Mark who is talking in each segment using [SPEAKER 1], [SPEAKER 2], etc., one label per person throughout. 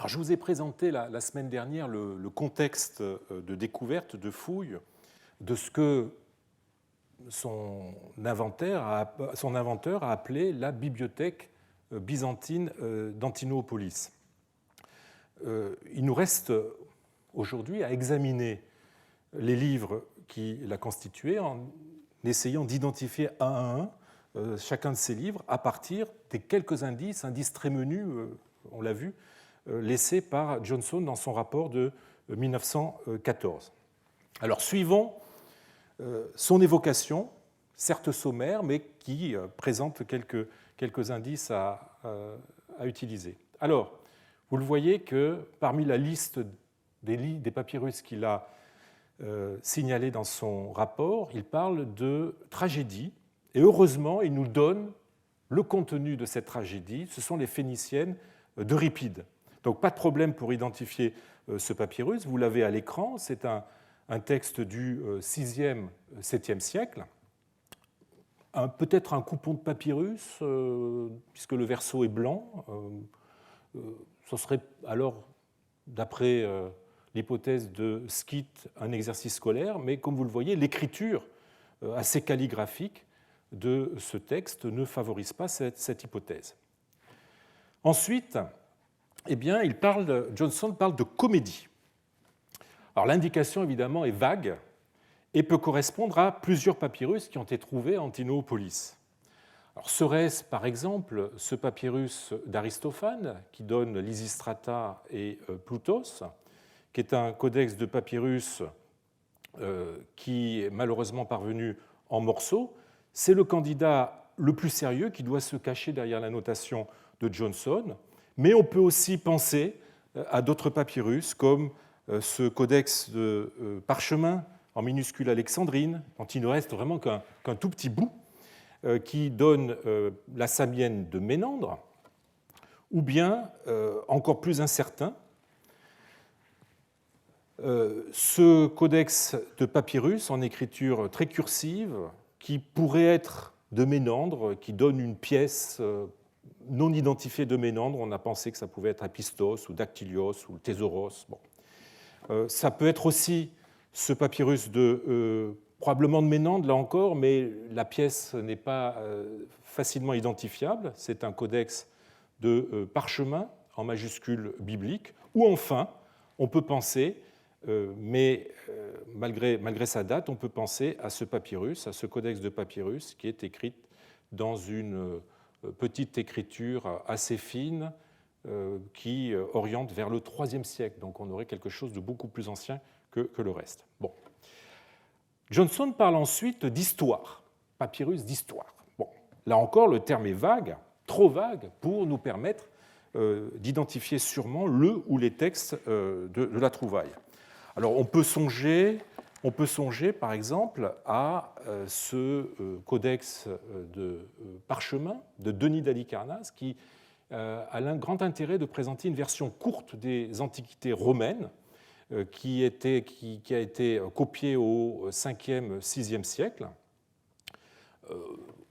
[SPEAKER 1] Alors, je vous ai présenté la semaine dernière le contexte de découverte, de fouille, de ce que son inventeur a appelé la bibliothèque byzantine d'Antinopolis. Il nous reste aujourd'hui à examiner les livres qui la constituaient en essayant d'identifier un à un chacun de ces livres à partir des quelques indices très menus, on l'a vu, laissés par Johnson dans son rapport de 1914. Alors suivons son évocation, certes sommaire, mais qui présente quelques indices à utiliser. Alors, vous le voyez que parmi la liste des papyrus qu'il a signalés dans son rapport, il parle de tragédie, et heureusement, il nous donne le contenu de cette tragédie. Ce sont les Phéniciennes d'Euripide. Donc, pas de problème pour identifier ce papyrus. Vous l'avez à l'écran. C'est un texte du 6e, 7e siècle. Peut-être un coupon de papyrus, puisque le verso est blanc. Ce serait alors, d'après l'hypothèse de Skythe, un exercice scolaire. Mais comme vous le voyez, l'écriture assez calligraphique de ce texte ne favorise pas cette hypothèse. Ensuite, eh bien, Johnson parle de comédie. Alors l'indication, évidemment, est vague et peut correspondre à plusieurs papyrus qui ont été trouvés à Antinopolis. Alors, serait-ce, par exemple, ce papyrus d'Aristophane, qui donne Lysistrata et Ploutos, qui est un codex de papyrus qui est malheureusement parvenu en morceaux. C'est le candidat le plus sérieux qui doit se cacher derrière la notation de Johnson. Mais on peut aussi penser à d'autres papyrus, comme ce codex de parchemin en minuscule alexandrine, dont il ne reste vraiment qu'un tout petit bout, qui donne la Samienne de Ménandre, ou bien, encore plus incertain, ce codex de papyrus en écriture très cursive, qui pourrait être de Ménandre, qui donne une pièce non identifiée de Ménandre. On a pensé que ça pouvait être Apistos ou Dactylios ou Thésauros. Bon. Ça peut être aussi ce papyrus probablement de Ménandre, là encore, mais la pièce n'est pas facilement identifiable. C'est un codex de parchemin en majuscule biblique. Ou enfin, on peut penser, mais malgré sa date, on peut penser à ce papyrus, à ce codex de papyrus qui est écrit dans une petite écriture assez fine qui oriente vers le IIIe siècle. Donc on aurait quelque chose de beaucoup plus ancien que le reste. Bon. Johnson parle ensuite d'histoire, papyrus d'histoire. Bon. Là encore, le terme est vague, trop vague pour nous permettre d'identifier sûrement le ou les textes de la trouvaille. Alors on peut songer par exemple à ce codex de parchemin de Denis d'Halicarnasse qui a un grand intérêt de présenter une version courte des antiquités romaines qui a été copiée au 5e, 6e siècle.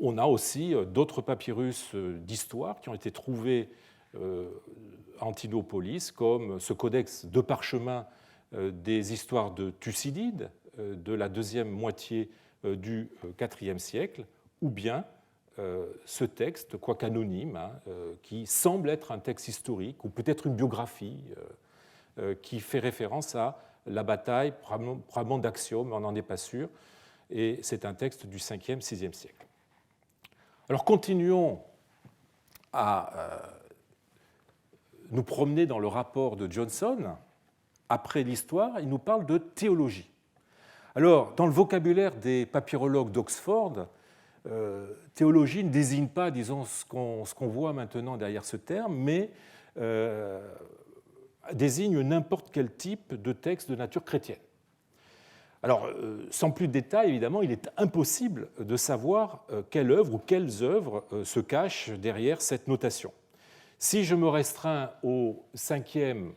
[SPEAKER 1] On a aussi d'autres papyrus d'histoire qui ont été trouvés à Antinopolis, comme ce codex de parchemin des histoires de Thucydide de la deuxième moitié du IVe siècle, ou bien ce texte, quoiqu'anonyme, qui semble être un texte historique, ou peut-être une biographie, qui fait référence à la bataille, probablement d'Actium, on n'en est pas sûr, et c'est un texte du 5e, 6e siècle. Alors continuons à nous promener dans le rapport de Johnson. Après l'histoire, il nous parle de théologie. Alors, dans le vocabulaire des papyrologues d'Oxford, théologie ne désigne pas, disons, ce qu'on voit maintenant derrière ce terme, mais désigne n'importe quel type de texte de nature chrétienne. Alors, sans plus de détails, évidemment, il est impossible de savoir quelle œuvre ou quelles œuvres se cachent derrière cette notation. Si je me restreins au 5e,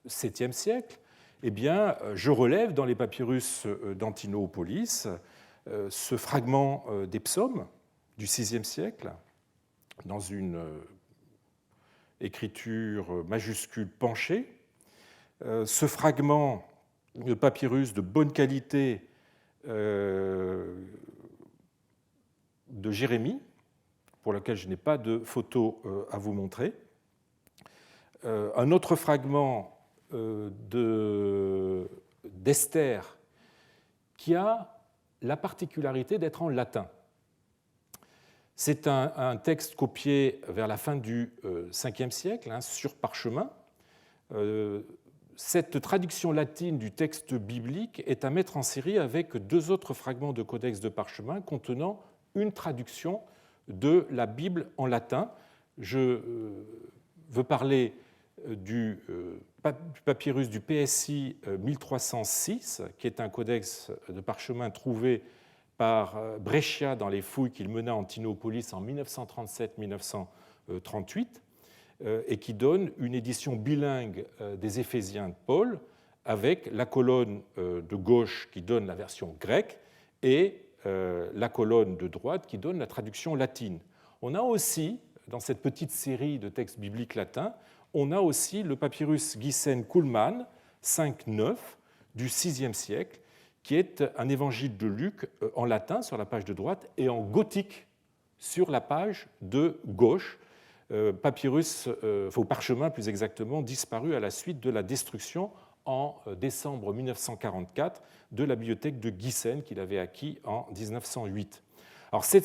[SPEAKER 1] 7e siècle, eh bien, je relève dans les papyrus d'Antinopolis ce fragment des psaumes du 6e siècle, dans une écriture majuscule penchée. Ce fragment de papyrus de bonne qualité de Jérémie, pour lequel je n'ai pas de photo à vous montrer. Un autre fragment d'Esther qui a la particularité d'être en latin. C'est un texte copié vers la fin du Ve siècle, sur parchemin. Cette traduction latine du texte biblique est à mettre en série avec deux autres fragments de codex de parchemin contenant une traduction de la Bible en latin. Je veux parler du papyrus du PSI 1306, qui est un codex de parchemin trouvé par Brescia dans les fouilles qu'il mena en Tinopolis en 1937-1938, et qui donne une édition bilingue des Éphésiens de Paul, avec la colonne de gauche qui donne la version grecque et la colonne de droite qui donne la traduction latine. On a aussi, dans cette petite série de textes bibliques latins, on a aussi le papyrus Giesen-Kuhlmann 5-9 du VIe siècle, qui est un évangile de Luc en latin sur la page de droite et en gothique sur la page de gauche, papyrus, parchemin plus exactement, disparu à la suite de la destruction en décembre 1944 de la bibliothèque de Giessen qu'il avait acquis en 1908. Alors cette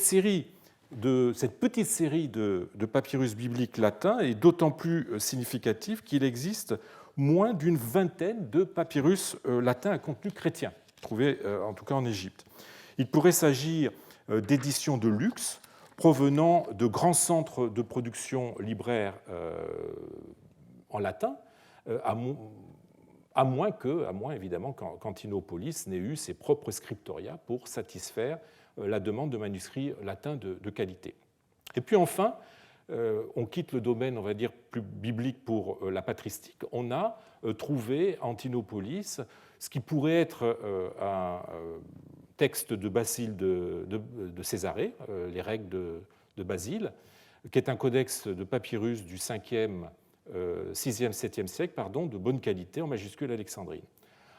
[SPEAKER 1] petite série de papyrus bibliques latins est d'autant plus significative qu'il existe moins d'une vingtaine de papyrus latins à contenu chrétien, trouvés en tout cas en Égypte. Il pourrait s'agir d'éditions de luxe provenant de grands centres de production libraire en latin, à moins évidemment qu'Antinopolis n'ait eu ses propres scriptoria pour satisfaire la demande de manuscrits latins de qualité. Et puis enfin, on quitte le domaine, on va dire, plus biblique pour la patristique. On a trouvé à Antinopolis ce qui pourrait être un texte de Basile de Césarée, les règles de Basile, qui est un codex de papyrus du 5e, 6e, 7e siècle, de bonne qualité, en majuscule alexandrine.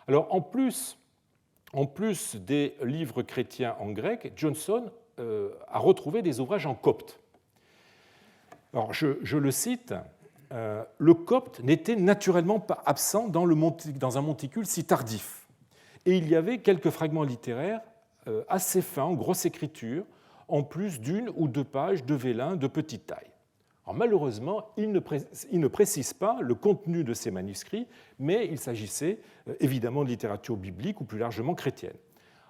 [SPEAKER 1] Alors, en plus des livres chrétiens en grec, Johnson a retrouvé des ouvrages en copte. Alors, je le cite, le copte n'était naturellement pas absent dans un monticule si tardif. Et il y avait quelques fragments littéraires assez fins, en grosse écriture, en plus d'une ou deux pages de vélin de petite taille. Alors, malheureusement, il ne précise pas le contenu de ces manuscrits, mais il s'agissait évidemment de littérature biblique ou plus largement chrétienne.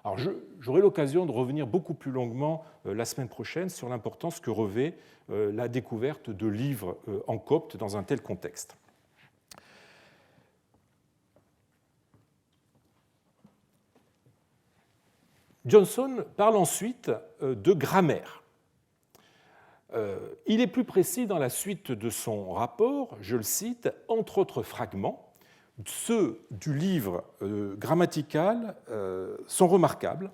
[SPEAKER 1] Alors, j'aurai l'occasion de revenir beaucoup plus longuement la semaine prochaine sur l'importance que revêt la découverte de livres en copte dans un tel contexte. Johnson parle ensuite de grammaire. Il est plus précis dans la suite de son rapport, je le cite, entre autres fragments, ceux du livre grammatical sont remarquables,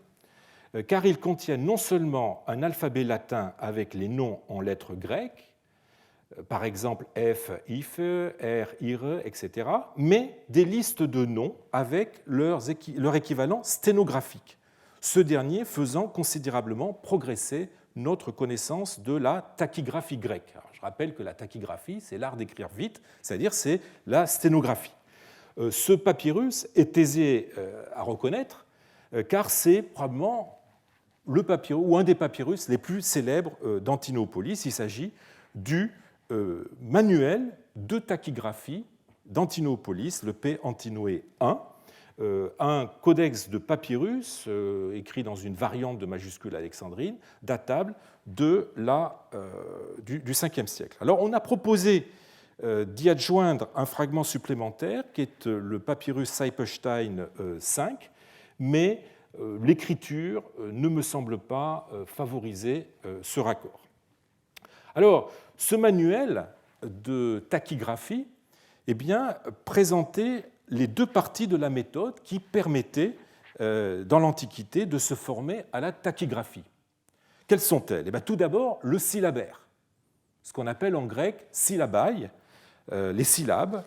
[SPEAKER 1] car ils contiennent non seulement un alphabet latin avec les noms en lettres grecques, par exemple F, IFE, R, IRE, etc., mais des listes de noms avec leur équivalent sténographique, ce dernier faisant considérablement progresser notre connaissance de la tachygraphie grecque. Alors, je rappelle que la tachygraphie, c'est l'art d'écrire vite, c'est-à-dire c'est la sténographie. Ce papyrus est aisé à reconnaître, car c'est probablement le papyrus, ou un des papyrus les plus célèbres d'Antinopolis. Il s'agit du manuel de tachygraphie d'Antinopolis, le P. Antinoé I, un codex de papyrus écrit dans une variante de majuscule alexandrine, datable du 5e siècle. Alors, on a proposé d'y adjoindre un fragment supplémentaire qui est le papyrus Seipestein 5, mais l'écriture ne me semble pas favoriser ce raccord. Alors, ce manuel de tachygraphie présentait les deux parties de la méthode qui permettaient, dans l'Antiquité, de se former à la tachygraphie. Quelles sont-elles ? Tout d'abord, le syllabaire, ce qu'on appelle en grec syllabai, les syllabes.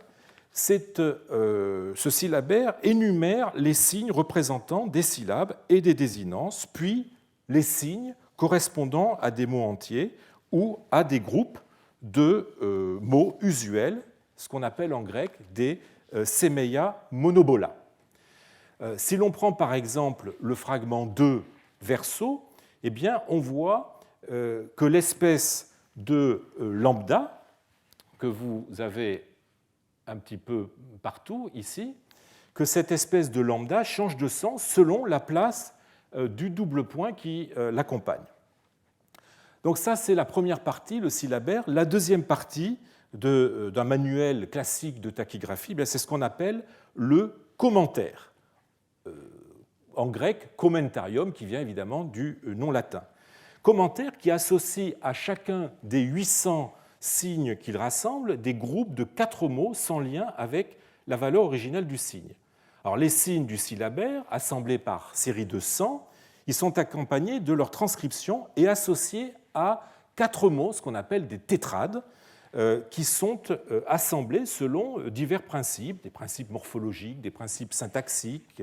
[SPEAKER 1] Ce syllabaire énumère les signes représentant des syllabes et des désinences, puis les signes correspondant à des mots entiers ou à des groupes de mots usuels, ce qu'on appelle en grec des sémeia monobola. Si l'on prend par exemple le fragment 2 verso, eh bien, on voit que l'espèce de lambda, que vous avez un petit peu partout ici, que cette espèce de lambda change de sens selon la place du double point qui l'accompagne. Donc ça, c'est la première partie, le syllabaire. La deuxième partie d'un manuel classique de tachygraphie, c'est ce qu'on appelle le commentaire. En grec, commentarium, qui vient évidemment du nom latin. Commentaire qui associe à chacun des 800 signes qu'il rassemble des groupes de 4 mots sans lien avec la valeur originale du signe. Alors, les signes du syllabaire, assemblés par série de 100, ils sont accompagnés de leur transcription et associés à 4 mots, ce qu'on appelle des tétrades, qui sont assemblés selon divers principes, des principes morphologiques, des principes syntaxiques,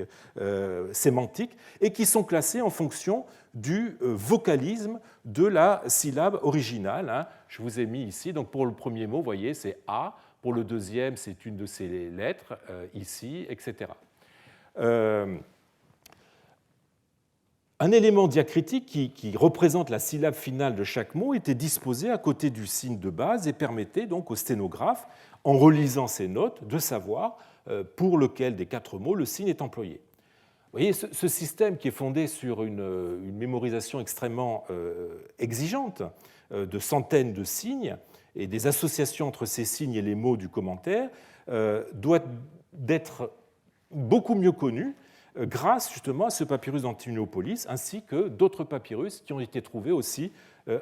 [SPEAKER 1] sémantiques, et qui sont classés en fonction du vocalisme de la syllabe originale. Je vous ai mis ici, donc pour le premier mot, vous voyez, c'est A, pour le deuxième, c'est une de ces lettres, ici, etc. Un élément diacritique qui représente la syllabe finale de chaque mot était disposé à côté du signe de base et permettait donc au sténographe, en relisant ces notes, de savoir pour lequel des 4 mots le signe est employé. Vous voyez, ce système qui est fondé sur une mémorisation extrêmement exigeante de centaines de signes et des associations entre ces signes et les mots du commentaire doit être beaucoup mieux connu grâce justement à ce papyrus d'Antinopolis, ainsi que d'autres papyrus qui ont été trouvés aussi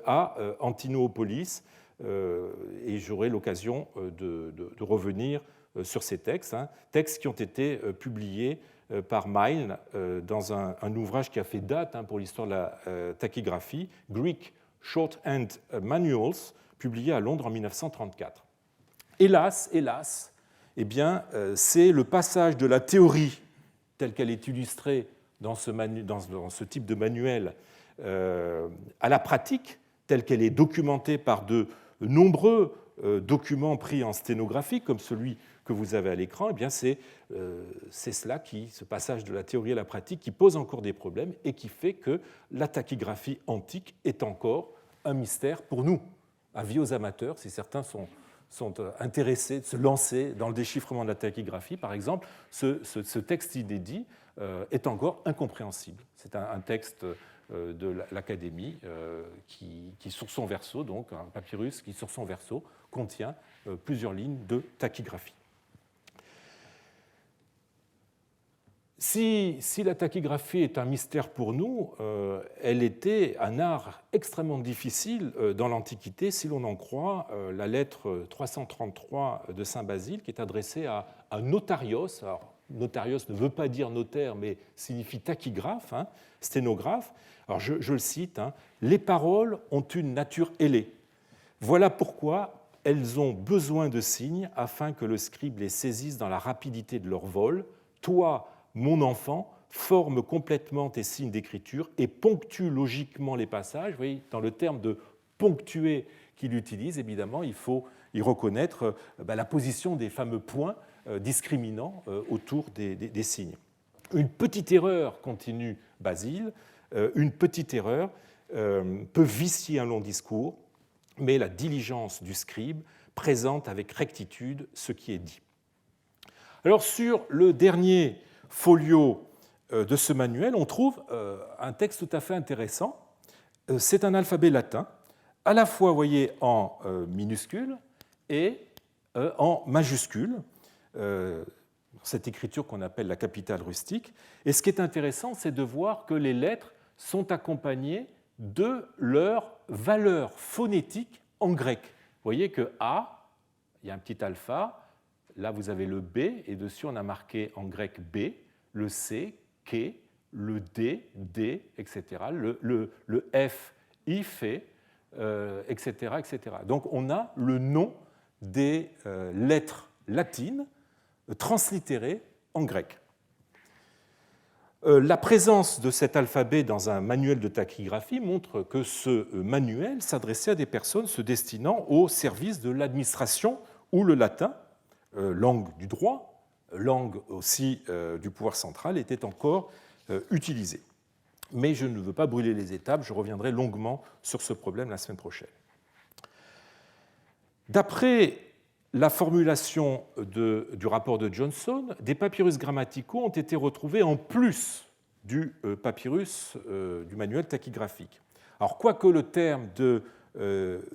[SPEAKER 1] à Antinopolis, et j'aurai l'occasion de revenir sur ces textes, textes qui ont été publiés par Milne dans un ouvrage qui a fait date pour l'histoire de la tachygraphie, Greek Shorthand Manuals, publié à Londres en 1934. Hélas, eh bien, c'est le passage de la théorie telle qu'elle est illustrée dans ce type de manuel, à la pratique, telle qu'elle est documentée par de nombreux documents pris en sténographie, comme celui que vous avez à l'écran, eh bien c'est cela ce passage de la théorie à la pratique, qui pose encore des problèmes et qui fait que la tachygraphie antique est encore un mystère pour nous, avis aux amateurs, si certains sont intéressés de se lancer dans le déchiffrement de la tachygraphie, par exemple, ce texte inédit est encore incompréhensible. C'est un texte de l'Académie qui, sur son verso, donc un papyrus qui, sur son verso, contient plusieurs lignes de tachygraphie. Si la tachygraphie est un mystère pour nous, elle était un art extrêmement difficile dans l'Antiquité, si l'on en croit la lettre 333 de saint Basile, qui est adressée à Notarios. Alors, Notarios ne veut pas dire notaire, mais signifie tachygraphe, sténographe. Alors, je le cite, les paroles ont une nature ailée. Voilà pourquoi elles ont besoin de signes afin que le scribe les saisisse dans la rapidité de leur vol. Toi, mon enfant, forme complètement tes signes d'écriture et ponctue logiquement les passages. Vous voyez, dans le terme de ponctuer qu'il utilise, évidemment, il faut y reconnaître la position des fameux points discriminants autour des signes. Une petite erreur, continue Basile, une petite erreur peut vicier un long discours, mais la diligence du scribe présente avec rectitude ce qui est dit. Alors, sur le dernier folio de ce manuel, on trouve un texte tout à fait intéressant. C'est un alphabet latin, à la fois, vous voyez, en minuscule et en majuscule, cette écriture qu'on appelle la capitale rustique. Et ce qui est intéressant, c'est de voir que les lettres sont accompagnées de leur valeur phonétique en grec. Vous voyez que A, il y a un petit alpha. Là, vous avez le B, et dessus, on a marqué en grec B, le C, K, le D, D, etc., le F, IF, etc., etc. Donc, on a le nom des lettres latines translittérées en grec. La présence de cet alphabet dans un manuel de tachygraphie montre que ce manuel s'adressait à des personnes se destinant au service de l'administration où le latin, langue du droit, langue aussi du pouvoir central, était encore utilisé. Mais je ne veux pas brûler les étapes, je reviendrai longuement sur ce problème la semaine prochaine. D'après la formulation du rapport de Johnson, des papyrus grammaticaux ont été retrouvés en plus du papyrus du manuel tachygraphique. Alors, quoique le terme de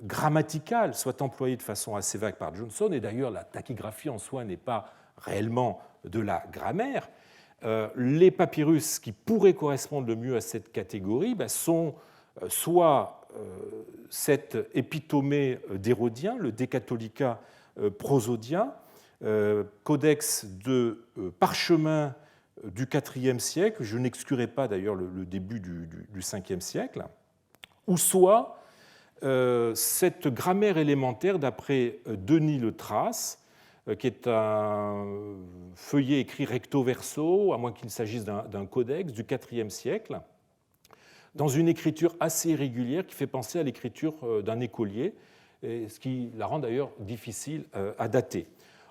[SPEAKER 1] grammatical soit employé de façon assez vague par Johnson, et d'ailleurs la tachygraphie en soi n'est pas réellement de la grammaire, les papyrus qui pourraient correspondre le mieux à cette catégorie sont soit cet épitomée d'Hérodien, le Décatolica prosodien, codex de parchemin du IVe siècle, je n'exclurai pas d'ailleurs le début du Ve siècle, ou soit cette grammaire élémentaire d'après Denis Le Trace, qui est un feuillet écrit recto verso, à moins qu'il s'agisse d'un codex du IVe siècle, dans une écriture assez irrégulière qui fait penser à l'écriture d'un écolier, ce qui la rend d'ailleurs difficile à dater.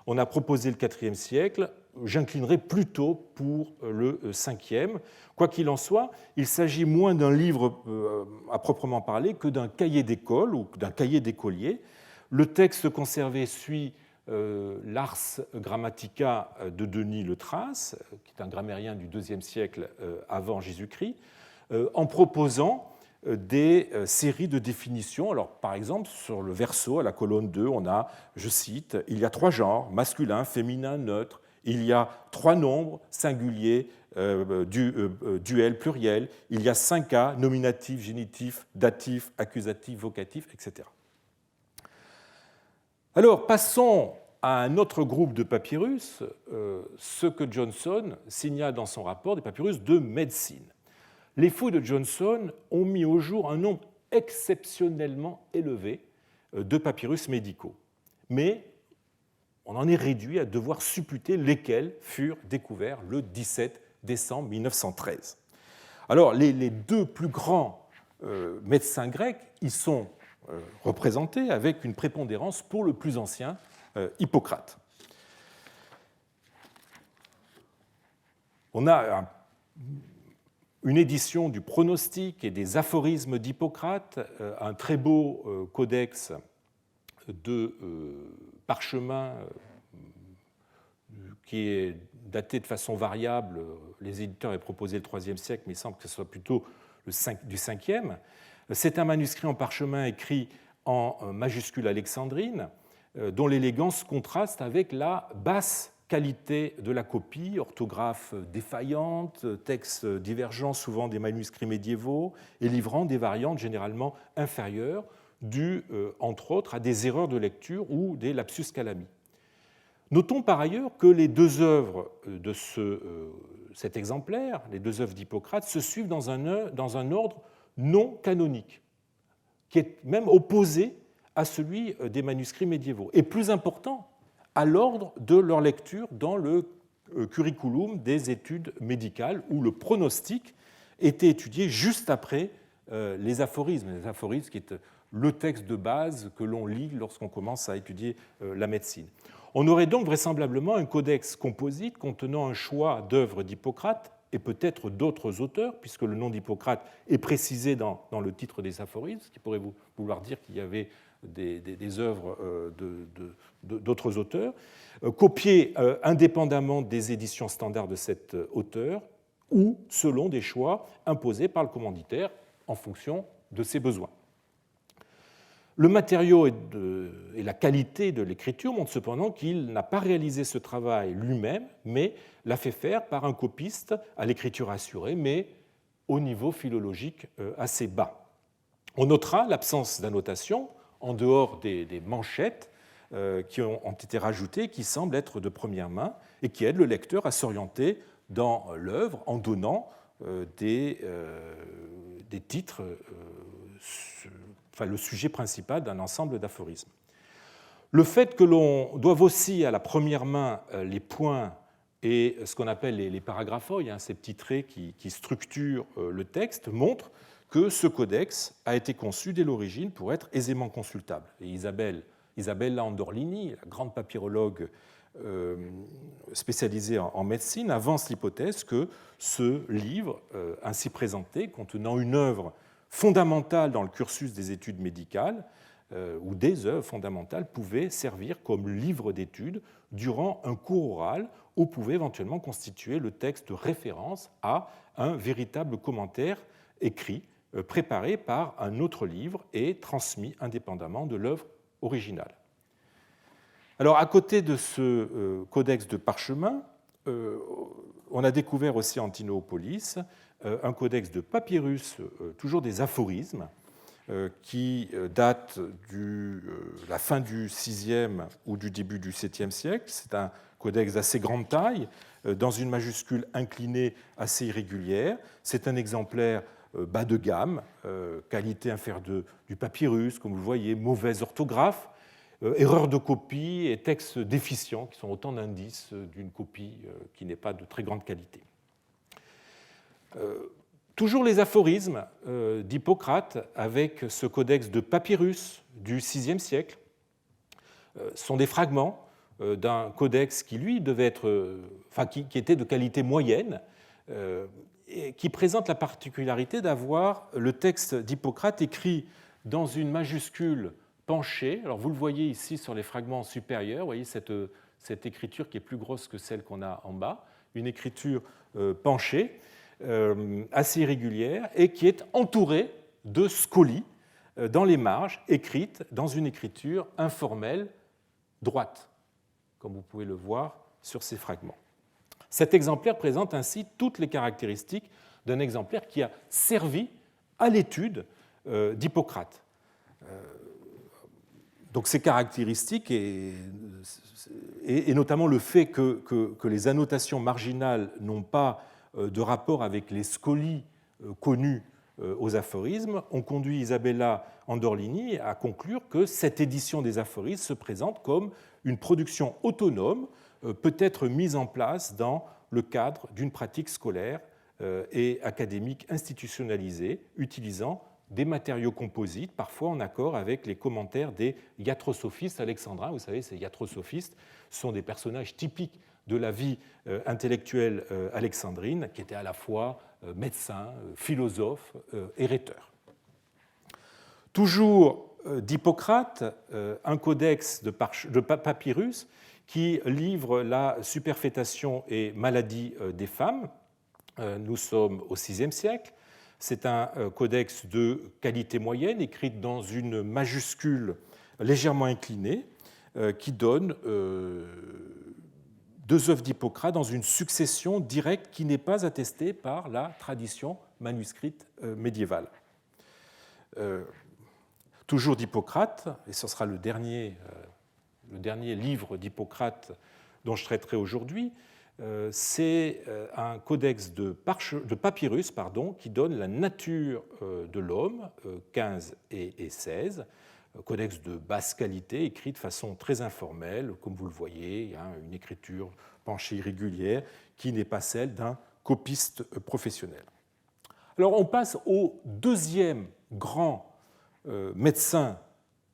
[SPEAKER 1] On a proposé le IVe siècle, j'inclinerai plutôt pour le Ve. Quoi qu'il en soit, il s'agit moins d'un livre à proprement parler que d'un cahier d'école ou d'un cahier d'écolier. Le texte conservé suit l'Ars Grammatica de Denis Le Trace, qui est un grammairien du IIe siècle avant Jésus-Christ, en proposant des séries de définitions. Alors, par exemple, sur le verso, à la colonne 2, on a, je cite, « Il y a 3 genres, masculin, féminin, neutre. Il y a 3 nombres, singulier, duel, pluriel. Il y a 5 cas, nominatif, génitif, datif, accusatif, vocatif, etc. » Alors, passons à un autre groupe de papyrus, ce que Johnson signale dans son rapport des papyrus de médecine. Les fouilles de Johnson ont mis au jour un nombre exceptionnellement élevé de papyrus médicaux. Mais on en est réduit à devoir supputer lesquels furent découverts le 17 décembre 1913. Alors, les 2 plus grands médecins grecs y sont représentés avec une prépondérance pour le plus ancien, Hippocrate. On a une édition du pronostic et des aphorismes d'Hippocrate, un très beau codex de parchemin qui est daté de façon variable. Les éditeurs avaient proposé le IIIe siècle, mais il semble que ce soit plutôt du Ve. C'est un manuscrit en parchemin écrit en majuscule alexandrine, dont l'élégance contraste avec la basse qualité de la copie, orthographe défaillante, textes divergents souvent des manuscrits médiévaux et livrant des variantes généralement inférieures, dues entre autres à des erreurs de lecture ou des lapsus calami. Notons par ailleurs que les 2 œuvres de cet exemplaire, les 2 œuvres d'Hippocrate, se suivent dans un ordre non canonique, qui est même opposé à celui des manuscrits médiévaux, et plus important, à l'ordre de leur lecture dans le curriculum des études médicales, où le pronostic était étudié juste après les aphorismes qui est le texte de base que l'on lit lorsqu'on commence à étudier la médecine. On aurait donc vraisemblablement un codex composite contenant un choix d'œuvres d'Hippocrate et peut-être d'autres auteurs, puisque le nom d'Hippocrate est précisé dans le titre des aphorismes, ce qui pourrait vouloir dire qu'il y avait des œuvres d'autres auteurs, copiées indépendamment des éditions standards de cet auteur ou selon des choix imposés par le commanditaire en fonction de ses besoins. Le matériau et la qualité de l'écriture montrent cependant qu'il n'a pas réalisé ce travail lui-même, mais l'a fait faire par un copiste à l'écriture assurée, mais au niveau philologique assez bas. On notera l'absence d'annotation en dehors des manchettes qui ont été rajoutées, qui semblent être de première main et qui aident le lecteur à s'orienter dans l'œuvre en donnant des titres, le sujet principal d'un ensemble d'aphorismes. Le fait que l'on doive aussi à la première main les points et ce qu'on appelle les paragraphoïdes, ces petits traits qui structurent le texte, montre que ce codex a été conçu dès l'origine pour être aisément consultable. Et Isabella Andorlini, la grande papyrologue spécialisée en médecine, avance l'hypothèse que ce livre, ainsi présenté, contenant une œuvre fondamentale dans le cursus des études médicales, ou des œuvres fondamentales, pouvait servir comme livre d'études durant un cours oral ou pouvait éventuellement constituer le texte de référence à un véritable commentaire écrit, préparé par un autre livre et transmis indépendamment de l'œuvre originale. Alors, à côté de ce codex de parchemin, on a découvert aussi à Antinopolis un codex de papyrus, toujours des aphorismes, qui date de la fin du VIe ou du début du VIIe siècle. C'est un codex d'assez grande taille, dans une majuscule inclinée assez irrégulière. C'est un exemplaire bas de gamme, qualité inférieure du papyrus, comme vous le voyez, mauvaise orthographe, erreurs de copie et textes déficients, qui sont autant d'indices d'une copie qui n'est pas de très grande qualité. Toujours les aphorismes d'Hippocrate avec ce codex de papyrus du VIe siècle sont des fragments d'un codex qui, lui, devait être, qui était de qualité moyenne, et qui présente la particularité d'avoir le texte d'Hippocrate écrit dans une majuscule penchée. Alors vous le voyez ici sur les fragments supérieurs, vous voyez cette écriture qui est plus grosse que celle qu'on a en bas, une écriture penchée, assez irrégulière, et qui est entourée de scolies dans les marges, écrites dans une écriture informelle droite, comme vous pouvez le voir sur ces fragments. Cet exemplaire présente ainsi toutes les caractéristiques d'un exemplaire qui a servi à l'étude d'Hippocrate. Donc ces caractéristiques, et notamment le fait que les annotations marginales n'ont pas de rapport avec les scolies connues aux aphorismes, ont conduit Isabella Andorlini à conclure que cette édition des aphorismes se présente comme une production autonome, peut-être mise en place dans le cadre d'une pratique scolaire et académique institutionnalisée, utilisant des matériaux composites, parfois en accord avec les commentaires des iatrosophistes alexandrins. Vous savez, ces iatrosophistes sont des personnages typiques de la vie intellectuelle alexandrine, qui étaient à la fois médecins, philosophes et rhéteurs. Toujours d'Hippocrate, un codex de papyrus qui livre la superfétation et maladie des femmes. Nous sommes au VIe siècle. C'est un codex de qualité moyenne, écrit dans une majuscule légèrement inclinée, qui donne deux œuvres d'Hippocrate dans une succession directe qui n'est pas attestée par la tradition manuscrite médiévale. Toujours d'Hippocrate, et ce sera le dernier livre d'Hippocrate dont je traiterai aujourd'hui, c'est un codex de papyrus qui donne la nature de l'homme, 15 et 16, codex de basse qualité, écrit de façon très informelle, comme vous le voyez, une écriture penchée irrégulière qui n'est pas celle d'un copiste professionnel. Alors on passe au deuxième grand médecin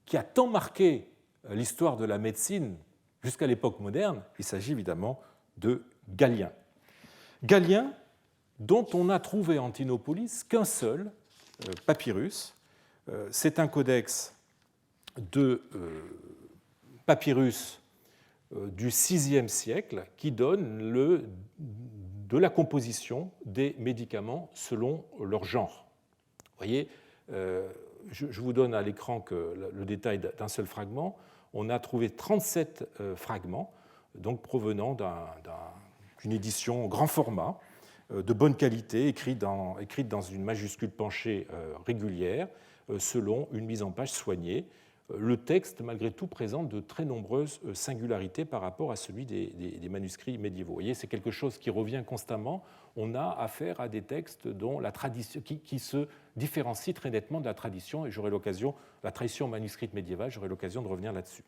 [SPEAKER 1] qui a tant marqué l'histoire de la médecine jusqu'à l'époque moderne. Il s'agit évidemment de Galien. Galien, dont on n'a trouvé à Antinopolis qu'un seul papyrus. C'est un codex de papyrus du VIe siècle qui donne de la composition des médicaments selon leur genre. Vous voyez, je vous donne à l'écran le détail d'un seul fragment. On a trouvé 37 fragments, donc provenant d'une édition grand format, de bonne qualité, écrite dans une majuscule penchée régulière, selon une mise en page soignée. Le texte, malgré tout, présente de très nombreuses singularités par rapport à celui des manuscrits médiévaux. Vous voyez, c'est quelque chose qui revient constamment. On a affaire à des textes dont la tradition, qui se différencient très nettement de la tradition, et la tradition manuscrite médiévale, j'aurai l'occasion de revenir là-dessus.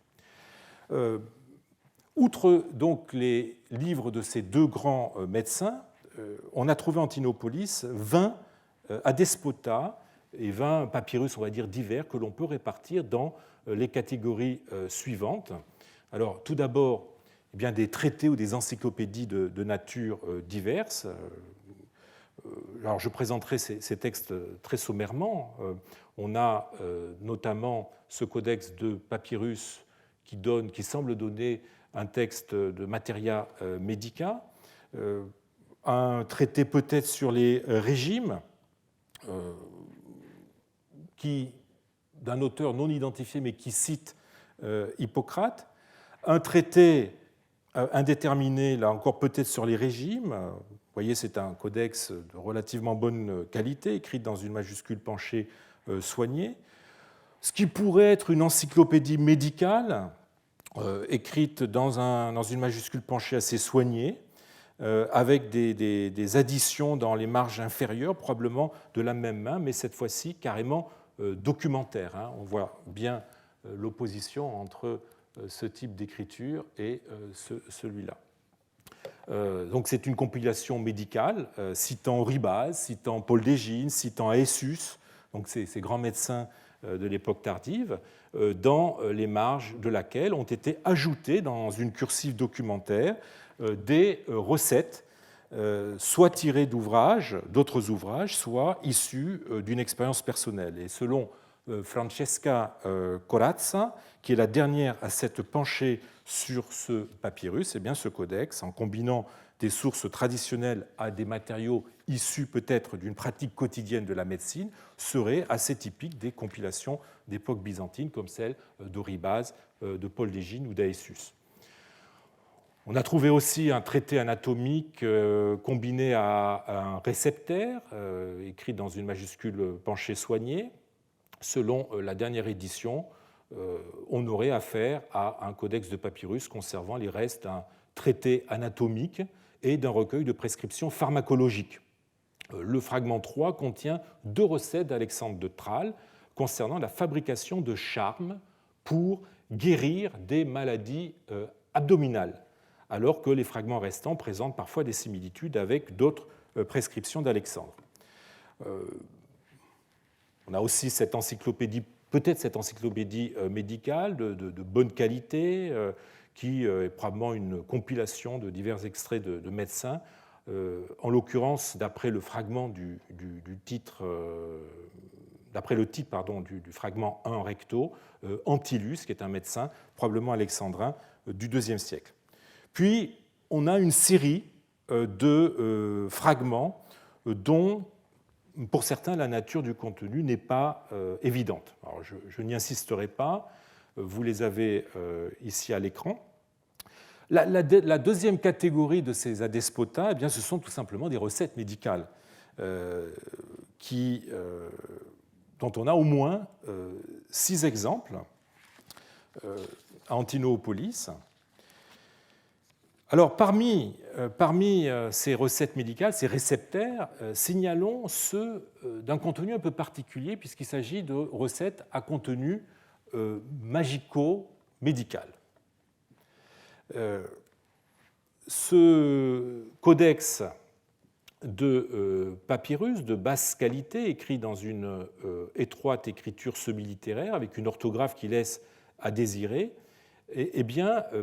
[SPEAKER 1] Outre donc les livres de ces deux grands médecins, on a trouvé en Antinopolis 20 adespotas et 20 papyrus, on va dire, divers que l'on peut répartir dans les catégories suivantes. Alors, tout d'abord, eh bien, des traités ou des encyclopédies de nature diverses. Alors, je présenterai ces textes très sommairement. On a notamment ce codex de papyrus qui semble donner un texte de Materia Medica, un traité peut-être sur les régimes, d'un auteur non identifié mais qui cite Hippocrate, un traité indéterminé, là encore peut-être sur les régimes. Vous voyez, c'est un codex de relativement bonne qualité, écrit dans une majuscule penchée soignée. Ce qui pourrait être une encyclopédie médicale, écrite dans une majuscule penchée assez soignée, avec des additions dans les marges inférieures, probablement de la même main, mais cette fois-ci carrément documentaire. On voit bien l'opposition entre ce type d'écriture et celui-là. Donc c'est une compilation médicale, citant Oribase, citant Paul d'Égine, citant Aesius, donc ces grands médecins de l'époque tardive, dans les marges de laquelle ont été ajoutées dans une cursive documentaire des recettes, soit tirées d'autres ouvrages, soit issues d'une expérience personnelle. Et selon Francesca Corazza, qui est la dernière à s'être penchée sur ce papyrus, eh bien ce codex, en combinant des sources traditionnelles à des matériaux issus peut-être d'une pratique quotidienne de la médecine, serait assez typique des compilations d'époque byzantine comme celle d'Oribase, de Paul d'Égine ou d'Aesius. On a trouvé aussi un traité anatomique combiné à un réceptaire, écrit dans une majuscule penchée soignée. Selon la dernière édition, on aurait affaire à un codex de papyrus conservant les restes d'un traité anatomique et d'un recueil de prescriptions pharmacologiques. Le fragment 3 contient 2 recettes d'Alexandre de Tralles concernant la fabrication de charmes pour guérir des maladies abdominales, alors que les fragments restants présentent parfois des similitudes avec d'autres prescriptions d'Alexandre. On a aussi cette encyclopédie, peut-être cette encyclopédie médicale de bonne qualité, qui est probablement une compilation de divers extraits de médecins, en l'occurrence, d'après le fragment du titre, d'après le titre du fragment 1 recto, Antilus, qui est un médecin probablement alexandrin du IIe siècle. Puis, on a une série de fragments dont, pour certains, la nature du contenu n'est pas évidente. Alors, je n'y insisterai pas, vous les avez ici à l'écran. La deuxième catégorie de ces adespotas, eh bien, ce sont tout simplement des recettes médicales dont on a au moins 6 exemples à Antinopolis. Alors, parmi ces recettes médicales, ces réceptaires, signalons ceux d'un contenu un peu particulier, puisqu'il s'agit de recettes à contenu magico-médical. Ce codex de papyrus de basse qualité, écrit dans une étroite écriture semi-littéraire, avec une orthographe qui laisse à désirer,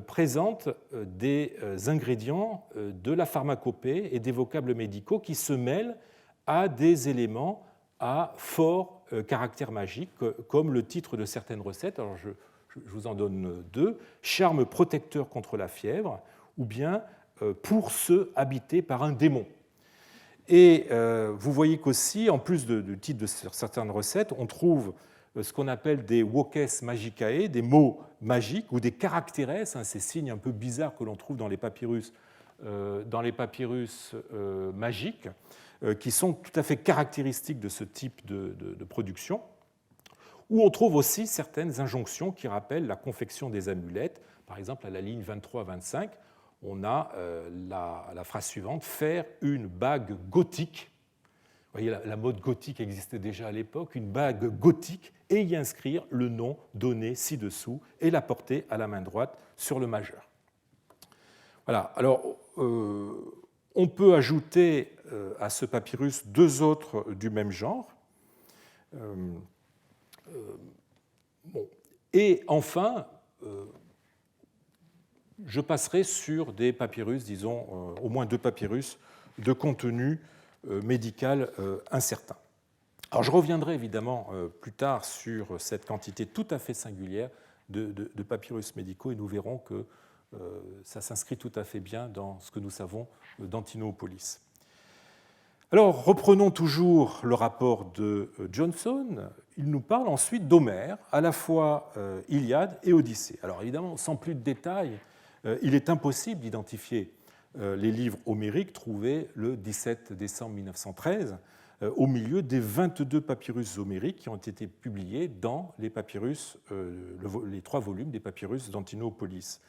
[SPEAKER 1] présente des ingrédients de la pharmacopée et des vocables médicaux qui se mêlent à des éléments à fort caractère magique, comme le titre de certaines recettes. Alors je vous en donne 2, charme protecteur contre la fièvre, ou bien pour ceux habités par un démon. Et vous voyez qu'aussi, en plus du titre de certaines recettes, on trouve ce qu'on appelle des voces magicae, des mots magiques, ou des caractères, ces signes un peu bizarres que l'on trouve dans les papyrus magiques, qui sont tout à fait caractéristiques de ce type de production, où on trouve aussi certaines injonctions qui rappellent la confection des amulettes. Par exemple, à la ligne 23-25, on a la phrase suivante, « faire une bague gothique », voyez, la mode gothique existait déjà à l'époque, une bague gothique, et y inscrire le nom donné ci-dessous et la porter à la main droite sur le majeur. Voilà, alors on peut ajouter à ce papyrus deux autres du même genre. Bon. Et enfin, je passerai sur des papyrus, disons au moins deux papyrus de contenu médical incertain. Alors je reviendrai évidemment plus tard sur cette quantité tout à fait singulière de papyrus médicaux et nous verrons que ça s'inscrit tout à fait bien dans ce que nous savons d'Antinopolis. Alors reprenons toujours le rapport de Johnson. Il nous parle ensuite d'Homère, à la fois Iliade et Odyssée. Alors évidemment, sans plus de détails, il est impossible d'identifier les livres homériques trouvés le 17 décembre 1913 au milieu des 22 papyrus homériques qui ont été publiés dans les papyrus, les 3 volumes des papyrus d'Antinopolis,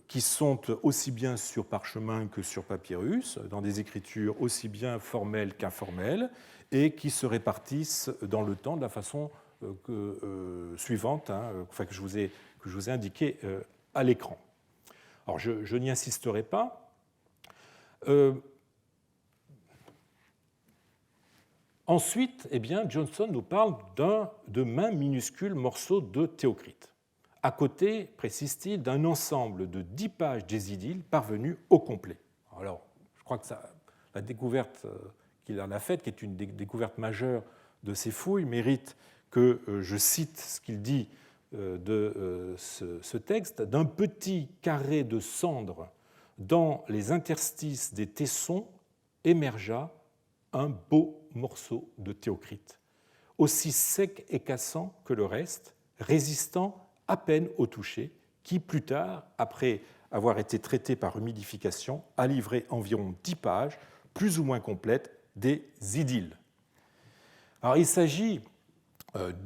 [SPEAKER 1] qui sont aussi bien sur parchemin que sur papyrus, dans des écritures aussi bien formelles qu'informelles, et qui se répartissent dans le temps de la façon suivante, que je vous ai indiqué à l'écran. Alors je n'y insisterai pas. Ensuite, eh bien, Johnson nous parle de mains minuscules morceaux de Théocrite, à côté, précise-t-il, d'un ensemble de 10 pages d'Hésidiles parvenues au complet. Alors, je crois que la découverte qu'il en a faite, qui est une découverte majeure de ces fouilles, mérite que je cite ce qu'il dit de ce texte. D'un petit carré de cendre dans les interstices des tessons émergea un beau morceau de Théocrite, aussi sec et cassant que le reste, résistant à peine au toucher, qui plus tard, après avoir été traité par humidification, a livré environ 10 pages, plus ou moins complètes, des idylles. Alors, il s'agit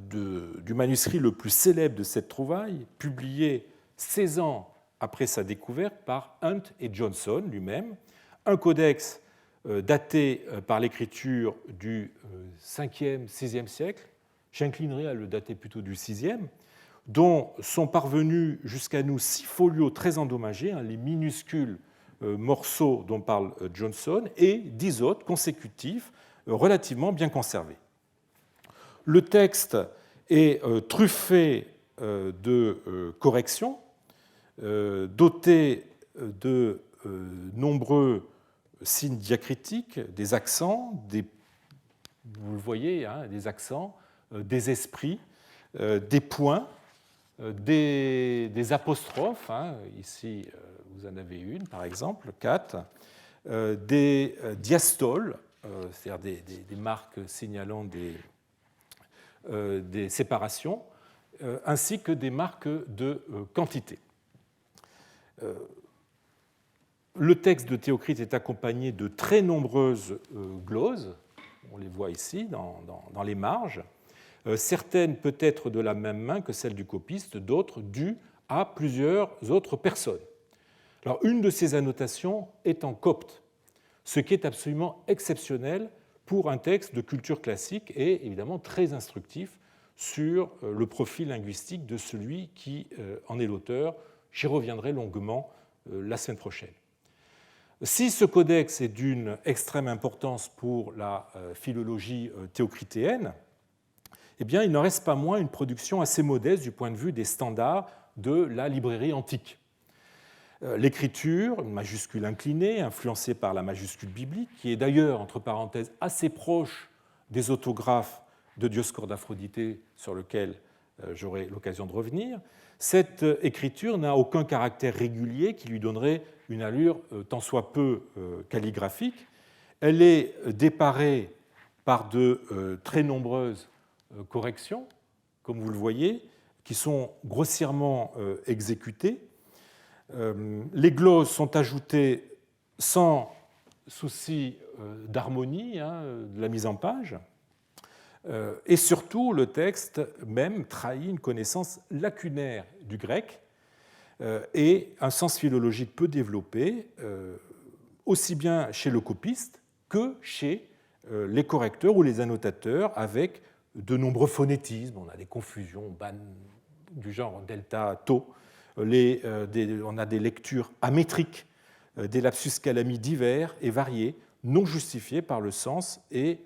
[SPEAKER 1] du manuscrit le plus célèbre de cette trouvaille, publié 16 ans après sa découverte par Hunt et Johnson lui-même, un codex daté par l'écriture du 5e, 6e siècle, j'inclinerai à le dater plutôt du 6e, dont sont parvenus jusqu'à nous 6 folios très endommagés, les minuscules morceaux dont parle Johnson, et 10 autres consécutifs relativement bien conservés. Le texte est truffé de corrections, doté de nombreux signes diacritiques, des accents, vous le voyez, des accents, des esprits, des points, des apostrophes, ici vous en avez une par exemple, 4, des diastoles, c'est-à-dire des marques signalant des séparations, ainsi que des marques de quantité. Le texte de Théocrite est accompagné de très nombreuses gloses, on les voit ici dans les marges, certaines peut-être de la même main que celle du copiste, d'autres dues à plusieurs autres personnes. Alors, une de ces annotations est en copte, ce qui est absolument exceptionnel pour un texte de culture classique et évidemment très instructif sur le profil linguistique de celui qui en est l'auteur. J'y reviendrai longuement la semaine prochaine. Si ce codex est d'une extrême importance pour la philologie théocritéenne, eh bien, il n'en reste pas moins une production assez modeste du point de vue des standards de la librairie antique. L'écriture, une majuscule inclinée, influencée par la majuscule biblique, qui est d'ailleurs, entre parenthèses, assez proche des autographes de Dioscore d'Aphroditê, sur lequel j'aurai l'occasion de revenir, cette écriture n'a aucun caractère régulier qui lui donnerait une allure tant soit peu calligraphique. Elle est déparée par de très nombreuses corrections, comme vous le voyez, qui sont grossièrement exécutées. Les gloses sont ajoutées sans souci d'harmonie, de la mise en page. Et surtout, le texte même trahit une connaissance lacunaire du grec et un sens philologique peu développé, aussi bien chez le copiste que chez les correcteurs ou les annotateurs, avec de nombreux phonétismes. On a des confusions du genre delta, tau. On a des lectures amétriques, des lapsus calami divers et variés, non justifiés par le sens et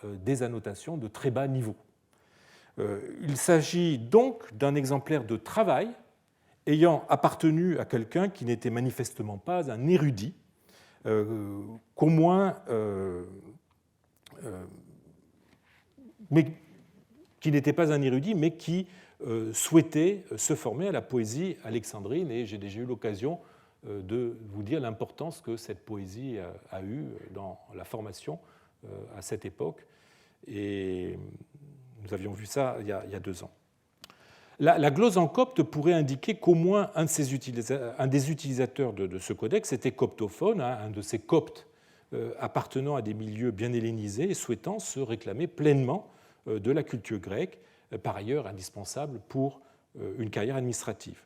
[SPEAKER 1] des annotations de très bas niveau. Il s'agit donc d'un exemplaire de travail ayant appartenu à quelqu'un qui n'était manifestement pas un érudit, qu'au moins, mais qui n'était pas un érudit, mais qui souhaitait se former à la poésie alexandrine. Et j'ai déjà eu l'occasion de vous dire l'importance que cette poésie a eue dans la formation à cette époque. Et nous avions vu ça il y a 2 ans. La glose en copte pourrait indiquer qu'au moins un des utilisateurs de ce codex était coptophone, un de ces coptes appartenant à des milieux bien hellénisés et souhaitant se réclamer pleinement de la culture grecque, par ailleurs indispensable pour une carrière administrative.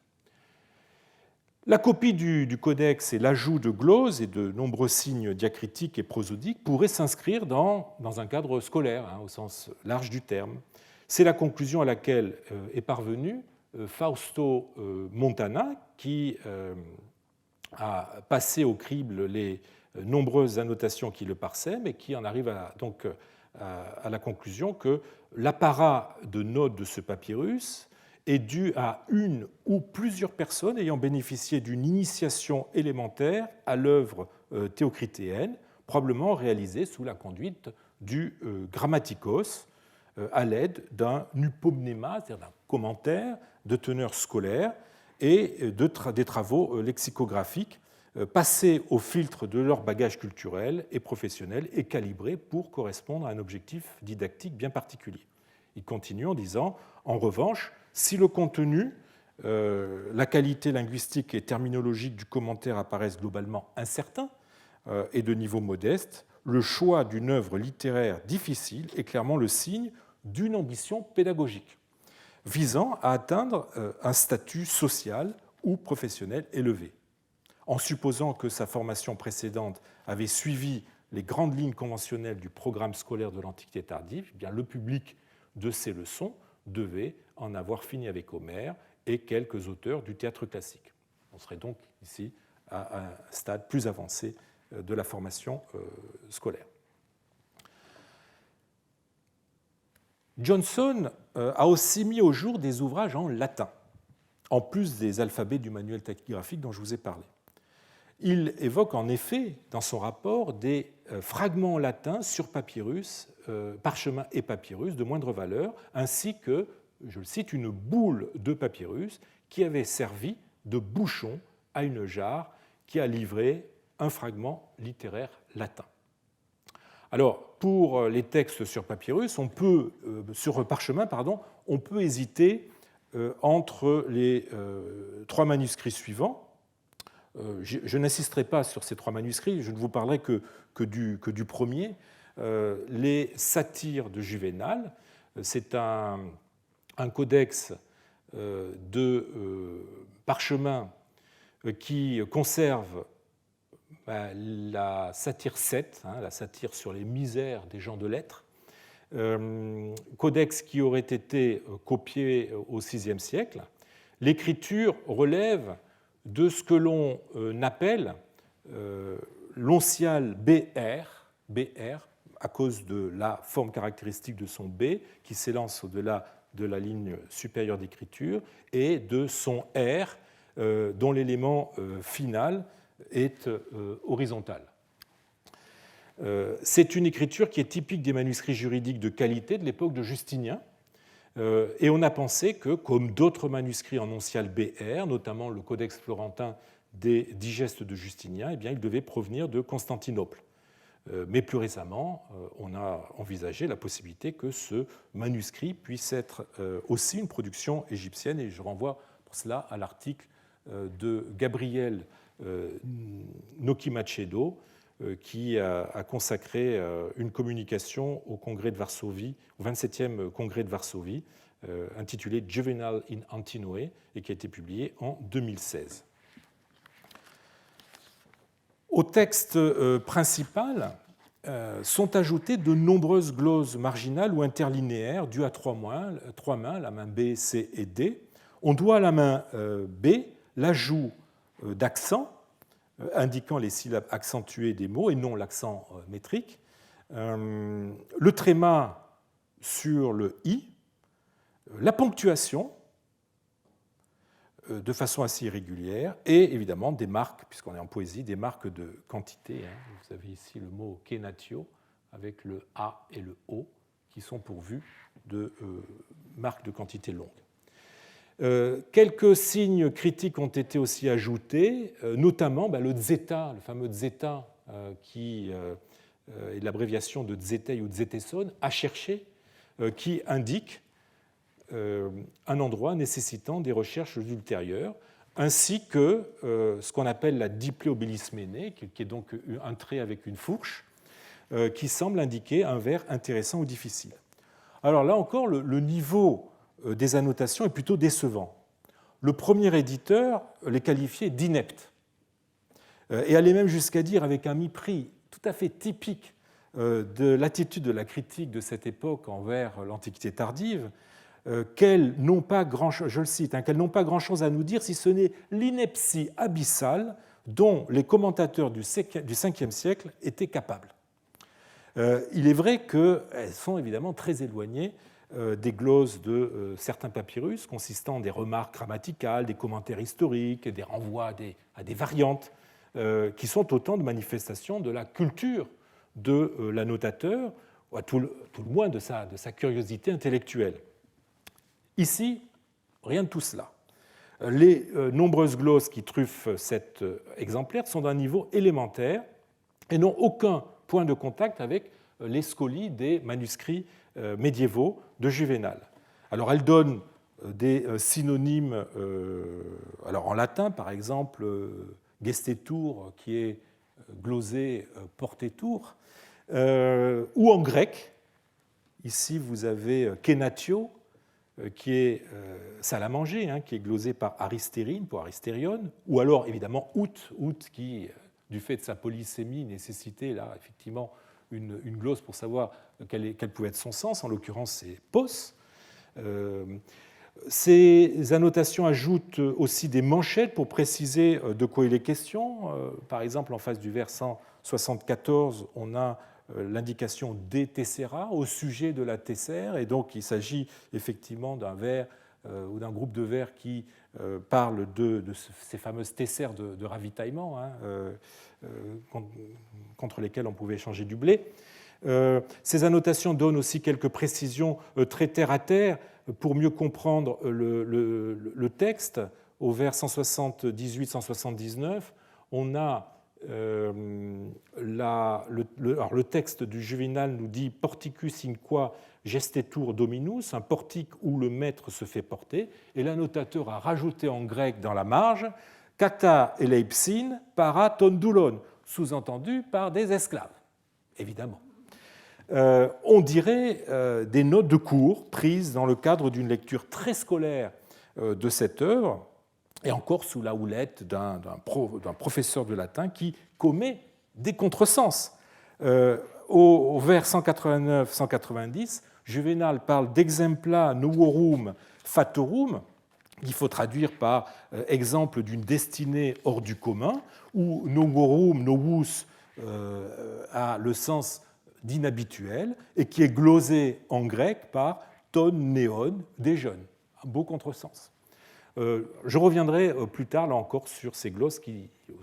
[SPEAKER 1] La copie du codex et l'ajout de gloses et de nombreux signes diacritiques et prosodiques pourraient s'inscrire dans un cadre scolaire, au sens large du terme. C'est la conclusion à laquelle est parvenu Fausto Montana, qui a passé au crible les nombreuses annotations qui le parsèment et qui en arrive donc à la conclusion que l'apparat de notes de ce papyrus est dû à une ou plusieurs personnes ayant bénéficié d'une initiation élémentaire à l'œuvre théocritéenne, probablement réalisée sous la conduite du grammatikos, à l'aide d'un upomnéma, c'est-à-dire d'un commentaire de teneur scolaire, et des travaux lexicographiques passés au filtre de leur bagage culturel et professionnel et calibrés pour correspondre à un objectif didactique bien particulier. Il continue en disant, en revanche, si le contenu, la qualité linguistique et terminologique du commentaire apparaissent globalement incertains et de niveau modeste, le choix d'une œuvre littéraire difficile est clairement le signe d'une ambition pédagogique visant à atteindre un statut social ou professionnel élevé. En supposant que sa formation précédente avait suivi les grandes lignes conventionnelles du programme scolaire de l'Antiquité tardive, eh bien, le public de ces leçons devait en avoir fini avec Homère et quelques auteurs du théâtre classique. On serait donc ici à un stade plus avancé de la formation scolaire. Johnson a aussi mis au jour des ouvrages en latin, en plus des alphabets du manuel tachygraphique dont je vous ai parlé. Il évoque en effet dans son rapport des fragments latins sur papyrus, parchemin et papyrus de moindre valeur, ainsi que, je le cite, une boule de papyrus qui avait servi de bouchon à une jarre qui a livré un fragment littéraire latin. Alors, pour les textes sur papyrus, sur parchemin, on peut hésiter entre les 3 manuscrits suivants. Je n'insisterai pas sur ces 3 manuscrits, je ne vous parlerai que du premier, les Satires de Juvénal. C'est un codex de parchemin qui conserve la satire 7, la satire sur les misères des gens de lettres, codex qui aurait été copié au VIe siècle. L'écriture relève de ce que l'on appelle l'onciale BR, à cause de la forme caractéristique de son B, qui s'élance au-delà de la ligne supérieure d'écriture, et de son R, dont l'élément final est horizontal. C'est une écriture qui est typique des manuscrits juridiques de qualité de l'époque de Justinien, et on a pensé que, comme d'autres manuscrits en onciale BR, notamment le Codex florentin des digestes de Justinien, eh bien, il devait provenir de Constantinople. Mais plus récemment, on a envisagé la possibilité que ce manuscrit puisse être aussi une production égyptienne, et je renvoie pour cela à l'article de Gabriel Noki-Macedo, qui a consacré une communication au congrès de Varsovie, au 27e congrès de Varsovie, intitulé Juvenal in Antinoé, et qui a été publié en 2016. Au texte principal, sont ajoutées de nombreuses gloses marginales ou interlinéaires dues à trois mains, la main B, C et D. On doit à la main B l'ajout d'accents indiquant les syllabes accentuées des mots et non l'accent métrique, le tréma sur le I, la ponctuation de façon assez irrégulière et évidemment des marques, puisqu'on est en poésie, des marques de quantité. Vous avez ici le mot kenatio avec le A et le O qui sont pourvus de marques de quantité longues. Quelques signes critiques ont été aussi ajoutés, notamment le zeta, le fameux zeta qui est l'abréviation de zetei ou zeteson, à chercher, qui indique un endroit nécessitant des recherches ultérieures, ainsi que ce qu'on appelle la dipléobilisménée, qui est donc un trait avec une fourche, qui semble indiquer un vers intéressant ou difficile. Alors là encore, le niveau des annotations est plutôt décevant. Le premier éditeur les qualifiait d'ineptes et allait même jusqu'à dire, avec un mépris tout à fait typique de l'attitude de la critique de cette époque envers l'Antiquité tardive, qu'elles n'ont pas grand-chose, je le cite, qu'elles n'ont pas grand-chose à nous dire si ce n'est l'ineptie abyssale dont les commentateurs du 5e siècle étaient capables. Il est vrai qu'elles sont évidemment très éloignées des glosses de certains papyrus, consistant en des remarques grammaticales, des commentaires historiques, des renvois à des variantes, qui sont autant de manifestations de la culture de l'annotateur, ou à tout le moins de sa curiosité intellectuelle. Ici, rien de tout cela. Les nombreuses glosses qui truffent cet exemplaire sont d'un niveau élémentaire et n'ont aucun point de contact avec les scolies des manuscrits médiévaux de Juvénal. Alors, elles donnent des synonymes, alors en latin, par exemple, gestetur, qui est glosé portetur, ou en grec. Ici, vous avez kenatio, qui est salle à manger, qui est glosé par aristérine pour aristérion, ou alors évidemment out qui, du fait de sa polysémie, nécessitait là effectivement une glose pour savoir quel pouvait être son sens, en l'occurrence c'est pos. Ces annotations ajoutent aussi des manchettes pour préciser de quoi il est question. Par exemple, en face du vers 174, on a l'indication des tessera au sujet de la tessère, et donc il s'agit effectivement d'un vers ou d'un groupe de vers qui parle de ces fameuses tessères de ravitaillement contre lesquelles on pouvait échanger du blé. Ces annotations donnent aussi quelques précisions très terre à terre pour mieux comprendre le texte. Au vers 178-179, on a le texte du Juvénal nous dit porticus in qua gestetur dominus, un portique où le maître se fait porter, et l'annotateur a rajouté en grec dans la marge kata eleipsin para tondulon, sous-entendu par des esclaves, évidemment. On dirait des notes de cours prises dans le cadre d'une lecture très scolaire de cette œuvre, et encore sous la houlette d'un professeur de latin qui commet des contresens. Au vers 189-190, Juvénal parle d'exempla novorum fatorum, qu'il faut traduire par exemple d'une destinée hors du commun, où novorum, novus, a le sens d'inhabituel, et qui est glosé en grec par ton néon, des jeunes. Un beau contresens. Je reviendrai plus tard, là encore, sur ces glosses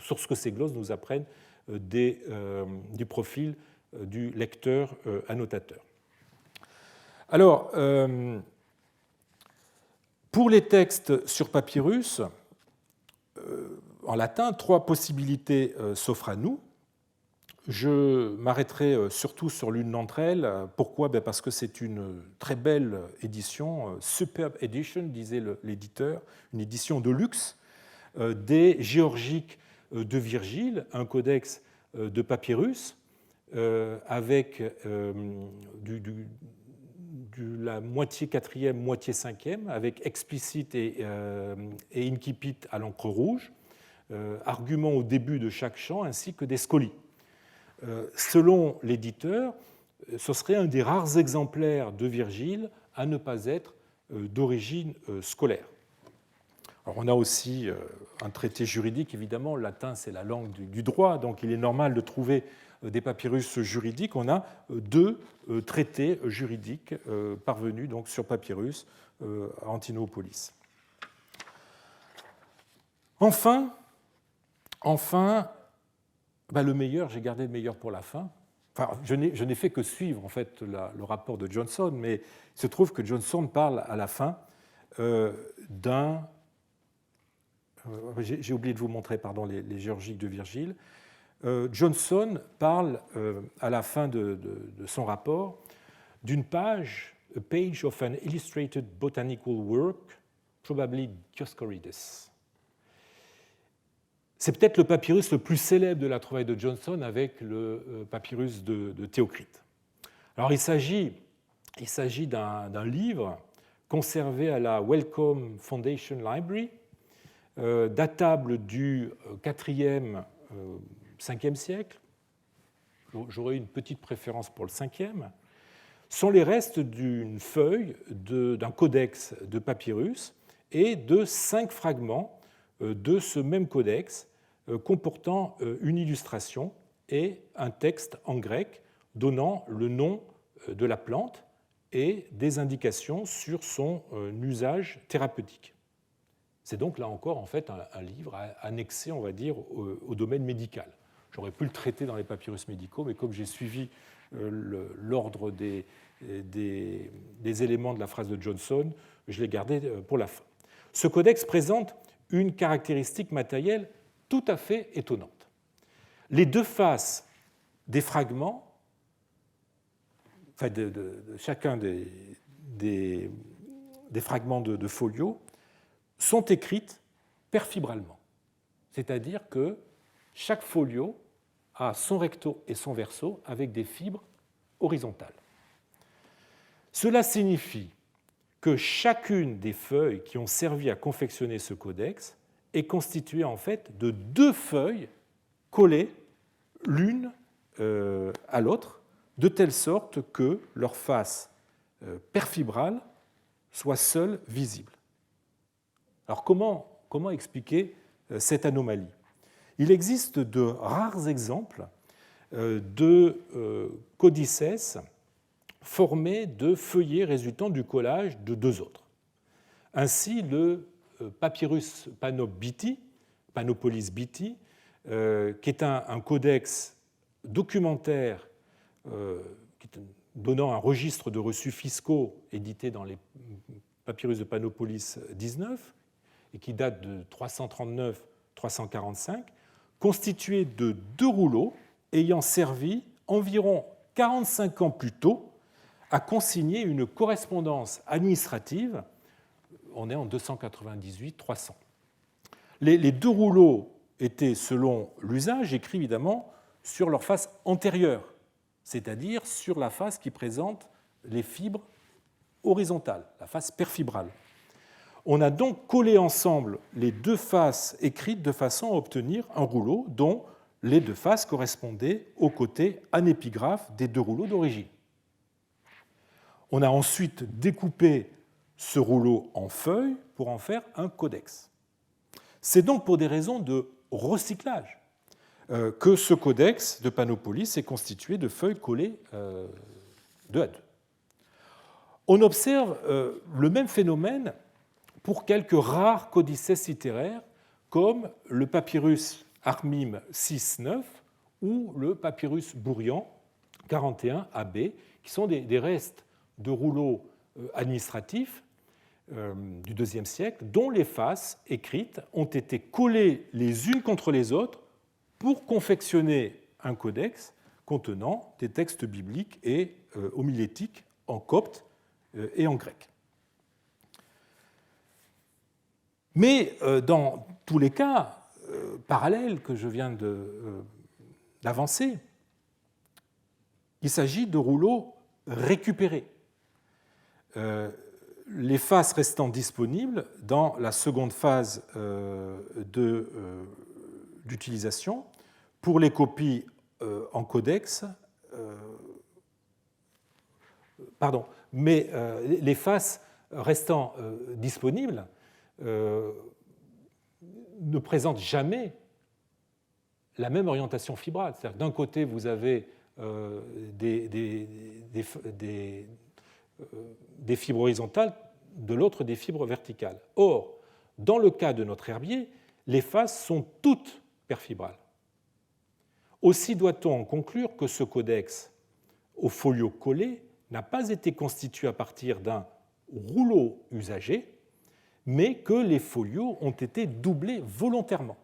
[SPEAKER 1] sur ce que ces glosses nous apprennent du profil du lecteur annotateur. Alors, pour les textes sur papyrus, en latin, trois possibilités s'offrent à nous. Je m'arrêterai surtout sur l'une d'entre elles. Pourquoi ? Parce que c'est une très belle édition, superb edition, disait l'éditeur, une édition de luxe des Géorgiques de Virgile, un codex de papyrus avec la moitié quatrième, moitié cinquième, avec explicite et incipit à l'encre rouge, argument au début de chaque chant, ainsi que des scolies. Selon l'éditeur, ce serait un des rares exemplaires de Virgile à ne pas être d'origine scolaire. Alors on a aussi un traité juridique, évidemment, le latin c'est la langue du droit, donc il est normal de trouver des papyrus juridiques. On a 2 traités juridiques parvenus donc, sur papyrus à Antinopolis. Enfin le meilleur, j'ai gardé le meilleur pour la fin. Enfin, je n'ai fait que suivre en fait, le rapport de Johnson, mais il se trouve que Johnson parle à la fin d'un... J'ai oublié de vous montrer pardon, les géorgiques de Virgile. Johnson parle à la fin de son rapport d'une page, a page of an illustrated botanical work, probably Dioscorides. C'est peut-être le papyrus le plus célèbre de la trouvaille de Johnson avec le papyrus de Théocrite. Alors il s'agit d'un livre conservé à la Wellcome Foundation Library, datable du 4e, 5e siècle. J'aurais une petite préférence pour le 5e. Sont les restes d'une feuille d'un codex de papyrus et de 5 fragments de ce même codex comportant une illustration et un texte en grec donnant le nom de la plante et des indications sur son usage thérapeutique. C'est donc là encore en fait un livre annexé, on va dire, au domaine médical. J'aurais pu le traiter dans les papyrus médicaux, mais comme j'ai suivi l'ordre des éléments de la phrase de Johnson, je l'ai gardé pour la fin. Ce codex présente une caractéristique matérielle tout à fait étonnante. Les 2 faces des fragments, enfin de chacun des fragments de folio, sont écrites perfibralement. C'est-à-dire que chaque folio a son recto et son verso avec des fibres horizontales. Cela signifie que chacune des feuilles qui ont servi à confectionner ce codex est constituée en fait de 2 feuilles collées l'une à l'autre, de telle sorte que leur face perfibrale soit seule visible. Alors comment expliquer cette anomalie? Il existe de rares exemples de codices formés de feuillets résultant du collage de 2 autres. Ainsi, le Papyrus Panopolis Biti, qui est un codex documentaire donnant un registre de reçus fiscaux édité dans les Papyrus de Panopolis 19 et qui date de 339-345, constitué de 2 rouleaux ayant servi environ 45 ans plus tôt à consigner une correspondance administrative. On est en 298-300. Les 2 rouleaux étaient, selon l'usage, écrits évidemment sur leur face antérieure, c'est-à-dire sur la face qui présente les fibres horizontales, la face perfibrale. On a donc collé ensemble les 2 faces écrites de façon à obtenir un rouleau dont les 2 faces correspondaient aux côtés anépigraphes des 2 rouleaux d'origine. On a ensuite découpé ce rouleau en feuilles pour en faire un codex. C'est donc pour des raisons de recyclage que ce codex de Panopolis est constitué de feuilles collées 2 à 2. On observe le même phénomène pour quelques rares codices littéraires comme le papyrus Armim 6-9 ou le papyrus Bourrian 41 AB, qui sont des restes de rouleaux administratifs du IIe siècle, dont les faces écrites ont été collées les unes contre les autres pour confectionner un codex contenant des textes bibliques et homilétiques en copte et en grec. Mais dans tous les cas parallèles que je viens d'avancer, il s'agit de rouleaux récupérés. Les faces restant disponibles dans la seconde phase d'utilisation pour les copies en codex, mais les faces restant disponibles ne présentent jamais la même orientation fibrale. C'est-à-dire que d'un côté, vous avez des fibres horizontales, de l'autre des fibres verticales. Or, dans le cas de notre herbier, les faces sont toutes perfibrales. Aussi doit-on en conclure que ce codex au folio collé n'a pas été constitué à partir d'un rouleau usagé, mais que les folios ont été doublés volontairement.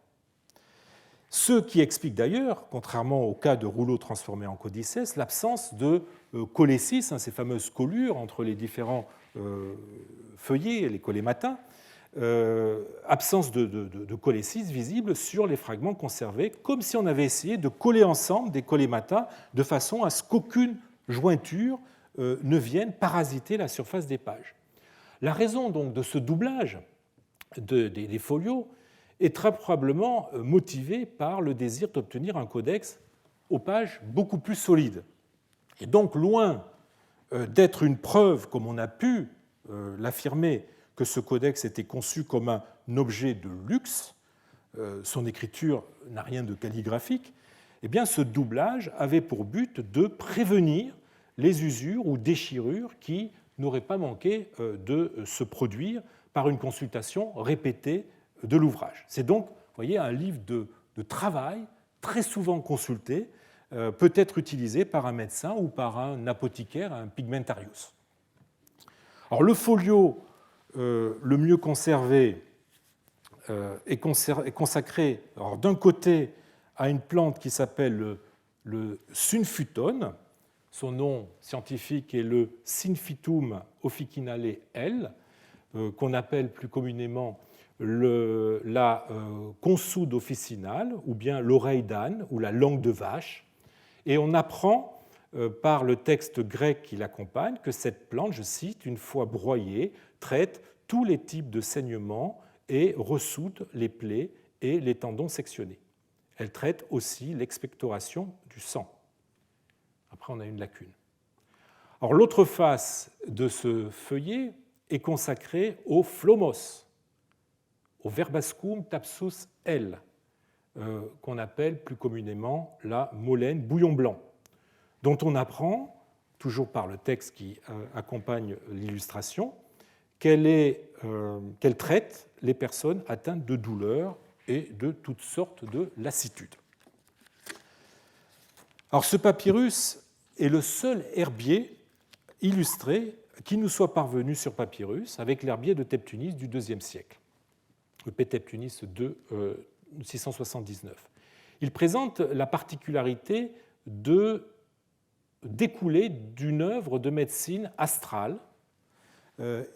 [SPEAKER 1] Ce qui explique d'ailleurs, contrairement au cas de rouleaux transformés en codices, l'absence de colécis, ces fameuses collures entre les différents feuillets, les colématins, absence de colécis visible sur les fragments conservés, comme si on avait essayé de coller ensemble des colématas de façon à ce qu'aucune jointure ne vienne parasiter la surface des pages. La raison donc de ce doublage des folios est très probablement motivée par le désir d'obtenir un codex aux pages beaucoup plus solides. Et donc, loin d'être une preuve, comme on a pu l'affirmer, que ce codex était conçu comme un objet de luxe, son écriture n'a rien de calligraphique, eh bien, ce doublage avait pour but de prévenir les usures ou déchirures qui n'auraient pas manqué de se produire par une consultation répétée de l'ouvrage. C'est donc, vous voyez, un livre de travail très souvent consulté, peut être utilisé par un médecin ou par un apothicaire, un pigmentarius. Alors, le folio le mieux conservé est consacré d'un côté à une plante qui s'appelle le Synphyton. Son nom scientifique est le Synphytum officinale L, qu'on appelle plus communément la consoude officinale, ou bien l'oreille d'âne, ou la langue de vache. Et on apprend par le texte grec qui l'accompagne que cette plante, je cite, une fois broyée, traite tous les types de saignements et ressoude les plaies et les tendons sectionnés. Elle traite aussi l'expectoration du sang. Après, on a une lacune. Alors, l'autre face de ce feuillet est consacrée au phlomos, au Verbascum thapsus L, qu'on appelle plus communément la molène bouillon blanc, dont on apprend, toujours par le texte qui accompagne l'illustration, qu'elle traite les personnes atteintes de douleurs et de toutes sortes de lassitudes. Alors, ce papyrus est le seul herbier illustré qui nous soit parvenu sur papyrus avec l'herbier de Theptunis du IIe siècle, le P. Theptunis de 679. Il présente la particularité de découler d'une œuvre de médecine astrale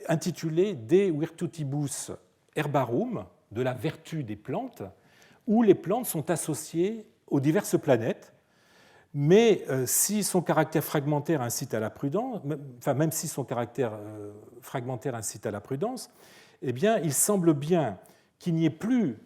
[SPEAKER 1] intitulée De Virtutibus Herbarum, de la vertu des plantes, où les plantes sont associées aux diverses planètes, mais si son caractère fragmentaire incite à la prudence, même si son caractère fragmentaire incite à la prudence, eh bien, il semble bien qu'il n'y ait plus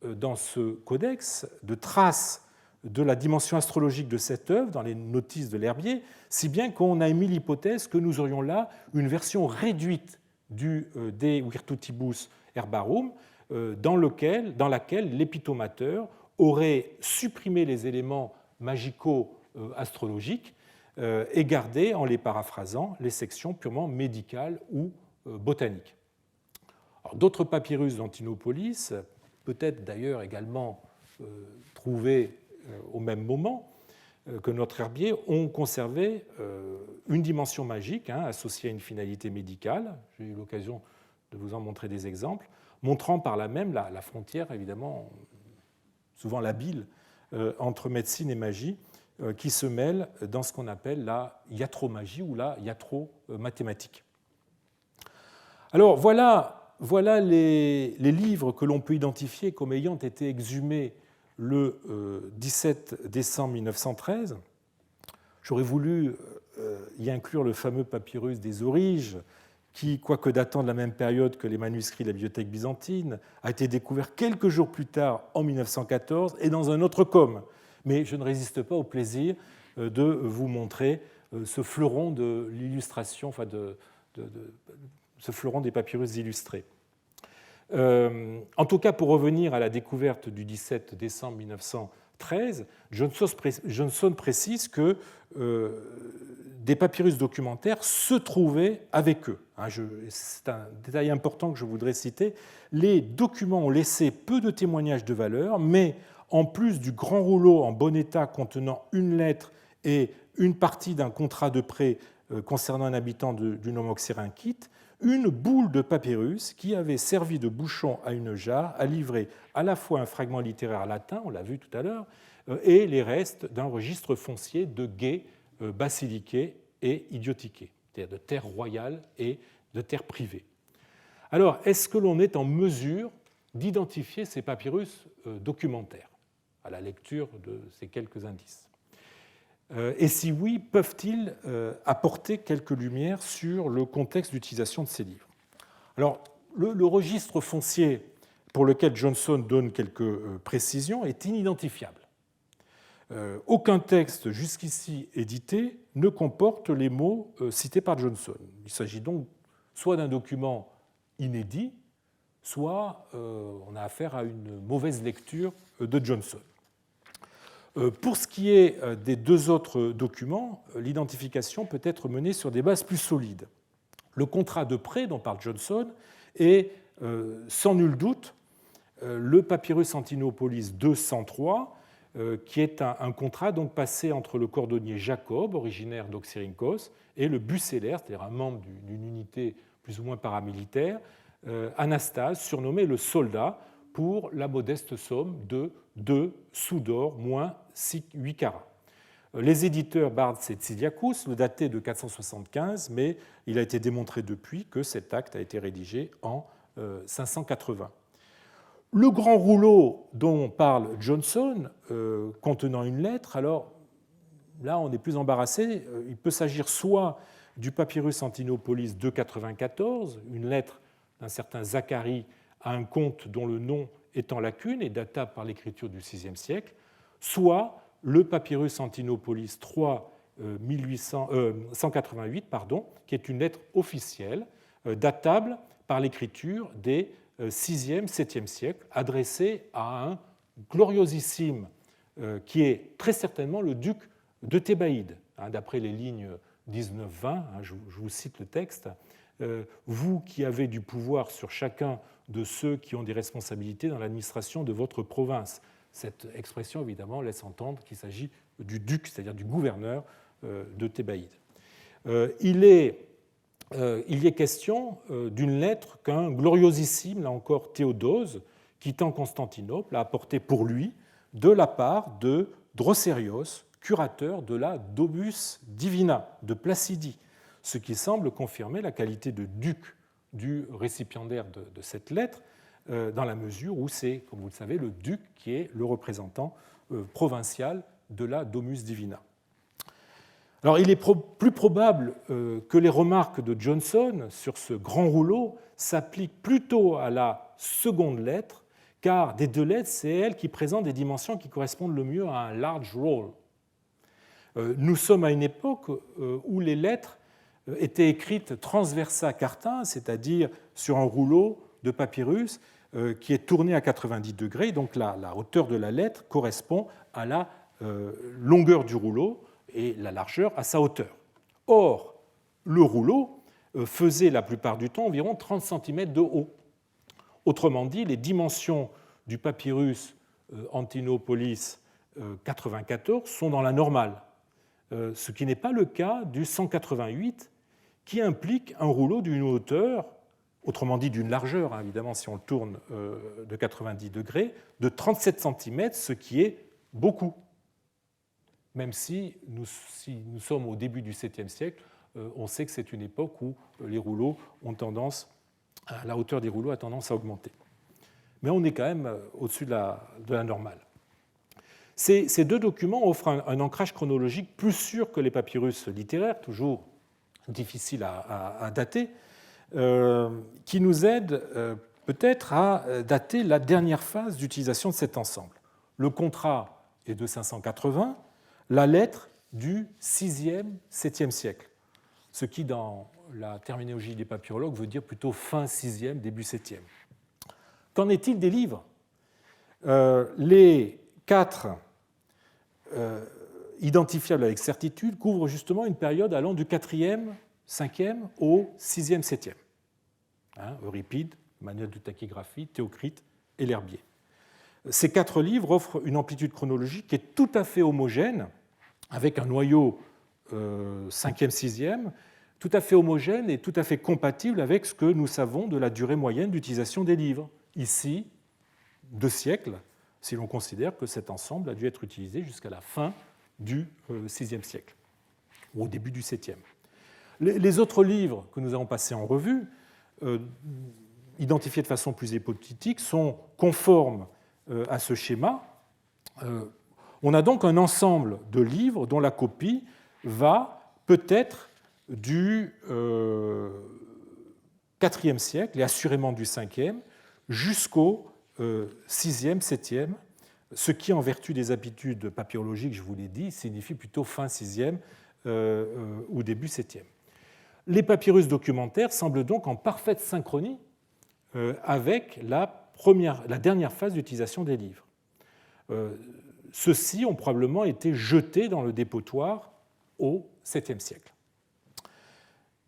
[SPEAKER 1] dans ce codex de traces de la dimension astrologique de cette œuvre dans les notices de l'herbier, si bien qu'on a émis l'hypothèse que nous aurions là une version réduite du De Virtutibus Herbarum, dans laquelle l'épithomateur aurait supprimé les éléments magico-astrologiques et gardé, en les paraphrasant, les sections purement médicales ou botaniques. D'autres papyrus d'Antinopolis, peut-être d'ailleurs également trouvés au même moment que notre herbier, ont conservé une dimension magique associée à une finalité médicale. J'ai eu l'occasion de vous en montrer des exemples, montrant par là même la frontière, évidemment, souvent labile, entre médecine et magie, qui se mêle dans ce qu'on appelle la iatromagie ou la iatromathématique. Alors voilà les livres que l'on peut identifier comme ayant été exhumés le 17 décembre 1913. J'aurais voulu y inclure le fameux papyrus des Origes, qui, quoique datant de la même période que les manuscrits de la bibliothèque byzantine, a été découvert quelques jours plus tard, en 1914, et dans un autre com. Mais je ne résiste pas au plaisir de vous montrer ce fleuron de l'illustration, enfin ce fleuron des papyrus illustrés. En tout cas, pour revenir à la découverte du 17 décembre 1913, Johnson précise que des papyrus documentaires se trouvaient avec eux. C'est un détail important que je voudrais citer. Les documents ont laissé peu de témoignages de valeur, mais en plus du grand rouleau en bon état contenant une lettre et une partie d'un contrat de prêt concernant un habitant du Nomoxérenquite, une boule de papyrus qui avait servi de bouchon à une jarre a livré à la fois un fragment littéraire latin, on l'a vu tout à l'heure, et les restes d'un registre foncier de gué basiliqués et idiotiqués, c'est-à-dire de terres royales et de terres privées. Alors, est-ce que l'on est en mesure d'identifier ces papyrus documentaires à la lecture de ces quelques indices? Et si oui, peuvent-ils apporter quelques lumières sur le contexte d'utilisation de ces livres? Alors, le registre foncier pour lequel Johnson donne quelques précisions est inidentifiable. Aucun texte jusqu'ici édité ne comporte les mots cités par Johnson. Il s'agit donc soit d'un document inédit, soit on a affaire à une mauvaise lecture de Johnson. Pour ce qui est des deux autres documents, l'identification peut être menée sur des bases plus solides. Le contrat de prêt dont parle Johnson est sans nul doute le papyrus Antinopolis 203, qui est un contrat donc passé entre le cordonnier Jacob, originaire d'Oxyrhynchos, et le bucellaire, c'est-à-dire un membre d'une unité plus ou moins paramilitaire, Anastase, surnommé le soldat, pour la modeste somme de 2 sous d'or moins 8 carats. Les éditeurs Bards et Tsidiakous le dataient de 475, mais il a été démontré depuis que cet acte a été rédigé en 580. Le grand rouleau dont parle Johnson, contenant une lettre, alors là on est plus embarrassé, il peut s'agir soit du papyrus Antinopolis 294, une lettre d'un certain Zacharie à un comte dont le nom est en lacune et datable par l'écriture du VIe siècle, soit le papyrus Antinopolis 3 188, qui est une lettre officielle, datable par l'écriture des 6e, 7e siècle, adressée à un gloriosissime qui est très certainement le duc de Thébaïde, d'après les lignes 19-20, je vous cite le texte. Vous qui avez du pouvoir sur chacun de ceux qui ont des responsabilités dans l'administration de votre province. Cette expression, évidemment, laisse entendre qu'il s'agit du duc, c'est-à-dire du gouverneur de Thébaïde. Il y est question d'une lettre qu'un gloriosissime, là encore Théodose, quittant Constantinople, a apportée pour lui de la part de Drosérios, curateur de la Domus Divina de Placidie, ce qui semble confirmer la qualité de duc du récipiendaire de cette lettre, dans la mesure où c'est, comme vous le savez, le duc qui est le représentant provincial de la Domus Divina. Alors, il est plus probable que les remarques de Johnson sur ce grand rouleau s'appliquent plutôt à la seconde lettre, car des deux lettres, c'est elle qui présente des dimensions qui correspondent le mieux à un large roll. Nous sommes à une époque où les lettres étaient écrites transversa carta, c'est-à-dire sur un rouleau de papyrus qui est tourné à 90 degrés. Donc la hauteur de la lettre correspond à la longueur du rouleau et la largeur à sa hauteur. Or, le rouleau faisait la plupart du temps environ 30 cm de haut. Autrement dit, les dimensions du papyrus Antinopolis 94 sont dans la normale, ce qui n'est pas le cas du 188, qui implique un rouleau d'une hauteur, autrement dit d'une largeur, évidemment si on le tourne de 90 degrés, de 37 cm, ce qui est beaucoup. Même si nous sommes au début du 7e siècle, on sait que c'est une époque où les rouleaux ont tendance, la hauteur des rouleaux a tendance à augmenter. Mais on est quand même au-dessus de la normale. Ces deux documents offrent un ancrage chronologique plus sûr que les papyrus littéraires, toujours difficiles à dater, qui nous aident peut-être à dater la dernière phase d'utilisation de cet ensemble. Le contrat et de 580, la lettre du 6e, 7e siècle, ce qui, dans la terminologie des papyrologues, veut dire plutôt fin 6e, début 7e. Qu'en est-il des livres ? Les 4 identifiables avec certitude couvrent justement une période allant du 4e, 5e au 6e, 7e. Euripide, Manuel de tachygraphie, Théocrite et L'Herbier. Ces 4 livres offrent une amplitude chronologique qui est tout à fait homogène, avec un noyau 5e, 6e, tout à fait homogène et tout à fait compatible avec ce que nous savons de la durée moyenne d'utilisation des livres. Ici, 2 siècles, si l'on considère que cet ensemble a dû être utilisé jusqu'à la fin du VIe siècle, ou au début du VIIe. Les autres livres que nous avons passés en revue, identifiés de façon plus hypothétique, sont conformes à ce schéma. On a donc un ensemble de livres dont la copie va peut-être du IVe siècle et assurément du Ve jusqu'au VIe, VIIe, ce qui, en vertu des habitudes papyrologiques, je vous l'ai dit, signifie plutôt fin VIe ou début VIIe. Les papyrus documentaires semblent donc en parfaite synchronie avec la dernière phase d'utilisation des livres. Ceux-ci ont probablement été jetés dans le dépotoir au VIIe siècle.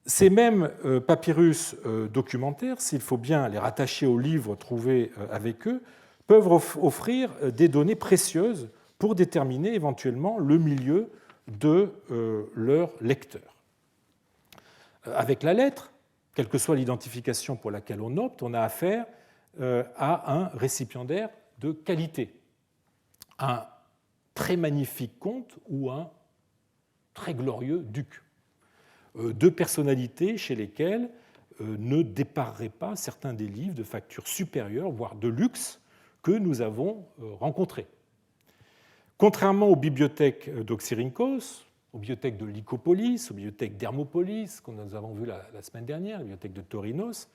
[SPEAKER 1] Ces mêmes papyrus documentaires, s'il faut bien les rattacher aux livres trouvés avec eux, peuvent offrir des données précieuses pour déterminer éventuellement le milieu de leur lecteur. Avec la lettre, quelle que soit l'identification pour laquelle on opte, on a affaire à un récipiendaire de qualité, un très magnifique comte ou un très glorieux duc. 2 personnalités chez lesquelles ne dépareraient pas certains des livres de facture supérieure, voire de luxe, que nous avons rencontrés. Contrairement aux bibliothèques d'Oxyrhynchos, aux bibliothèques de Lycopolis, aux bibliothèques d'Hermopolis, que nous avons vues la semaine dernière, la bibliothèque de Torinos,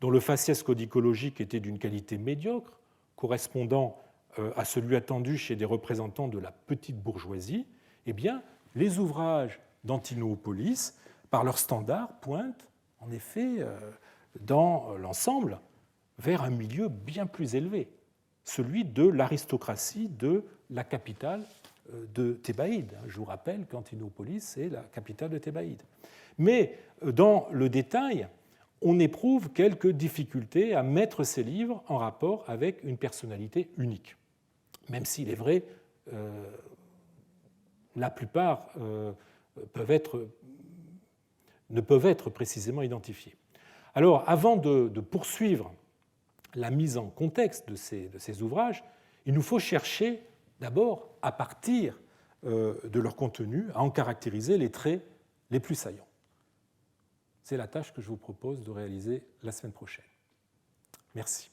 [SPEAKER 1] dont le faciès codicologique était d'une qualité médiocre, correspondant à celui attendu chez des représentants de la petite bourgeoisie, eh bien, les ouvrages d'Antinopolis, par leur standard, pointent en effet dans l'ensemble vers un milieu bien plus élevé, celui de l'aristocratie de la capitale de Thébaïde. Je vous rappelle qu'Antinopolis est la capitale de Thébaïde. Mais dans le détail, on éprouve quelques difficultés à mettre ces livres en rapport avec une personnalité unique, même s'il est vrai, la plupart ne peuvent être précisément identifiés. Alors, avant de poursuivre la mise en contexte de ces ouvrages, il nous faut chercher d'abord, à partir de leur contenu, à en caractériser les traits les plus saillants. C'est la tâche que je vous propose de réaliser la semaine prochaine. Merci.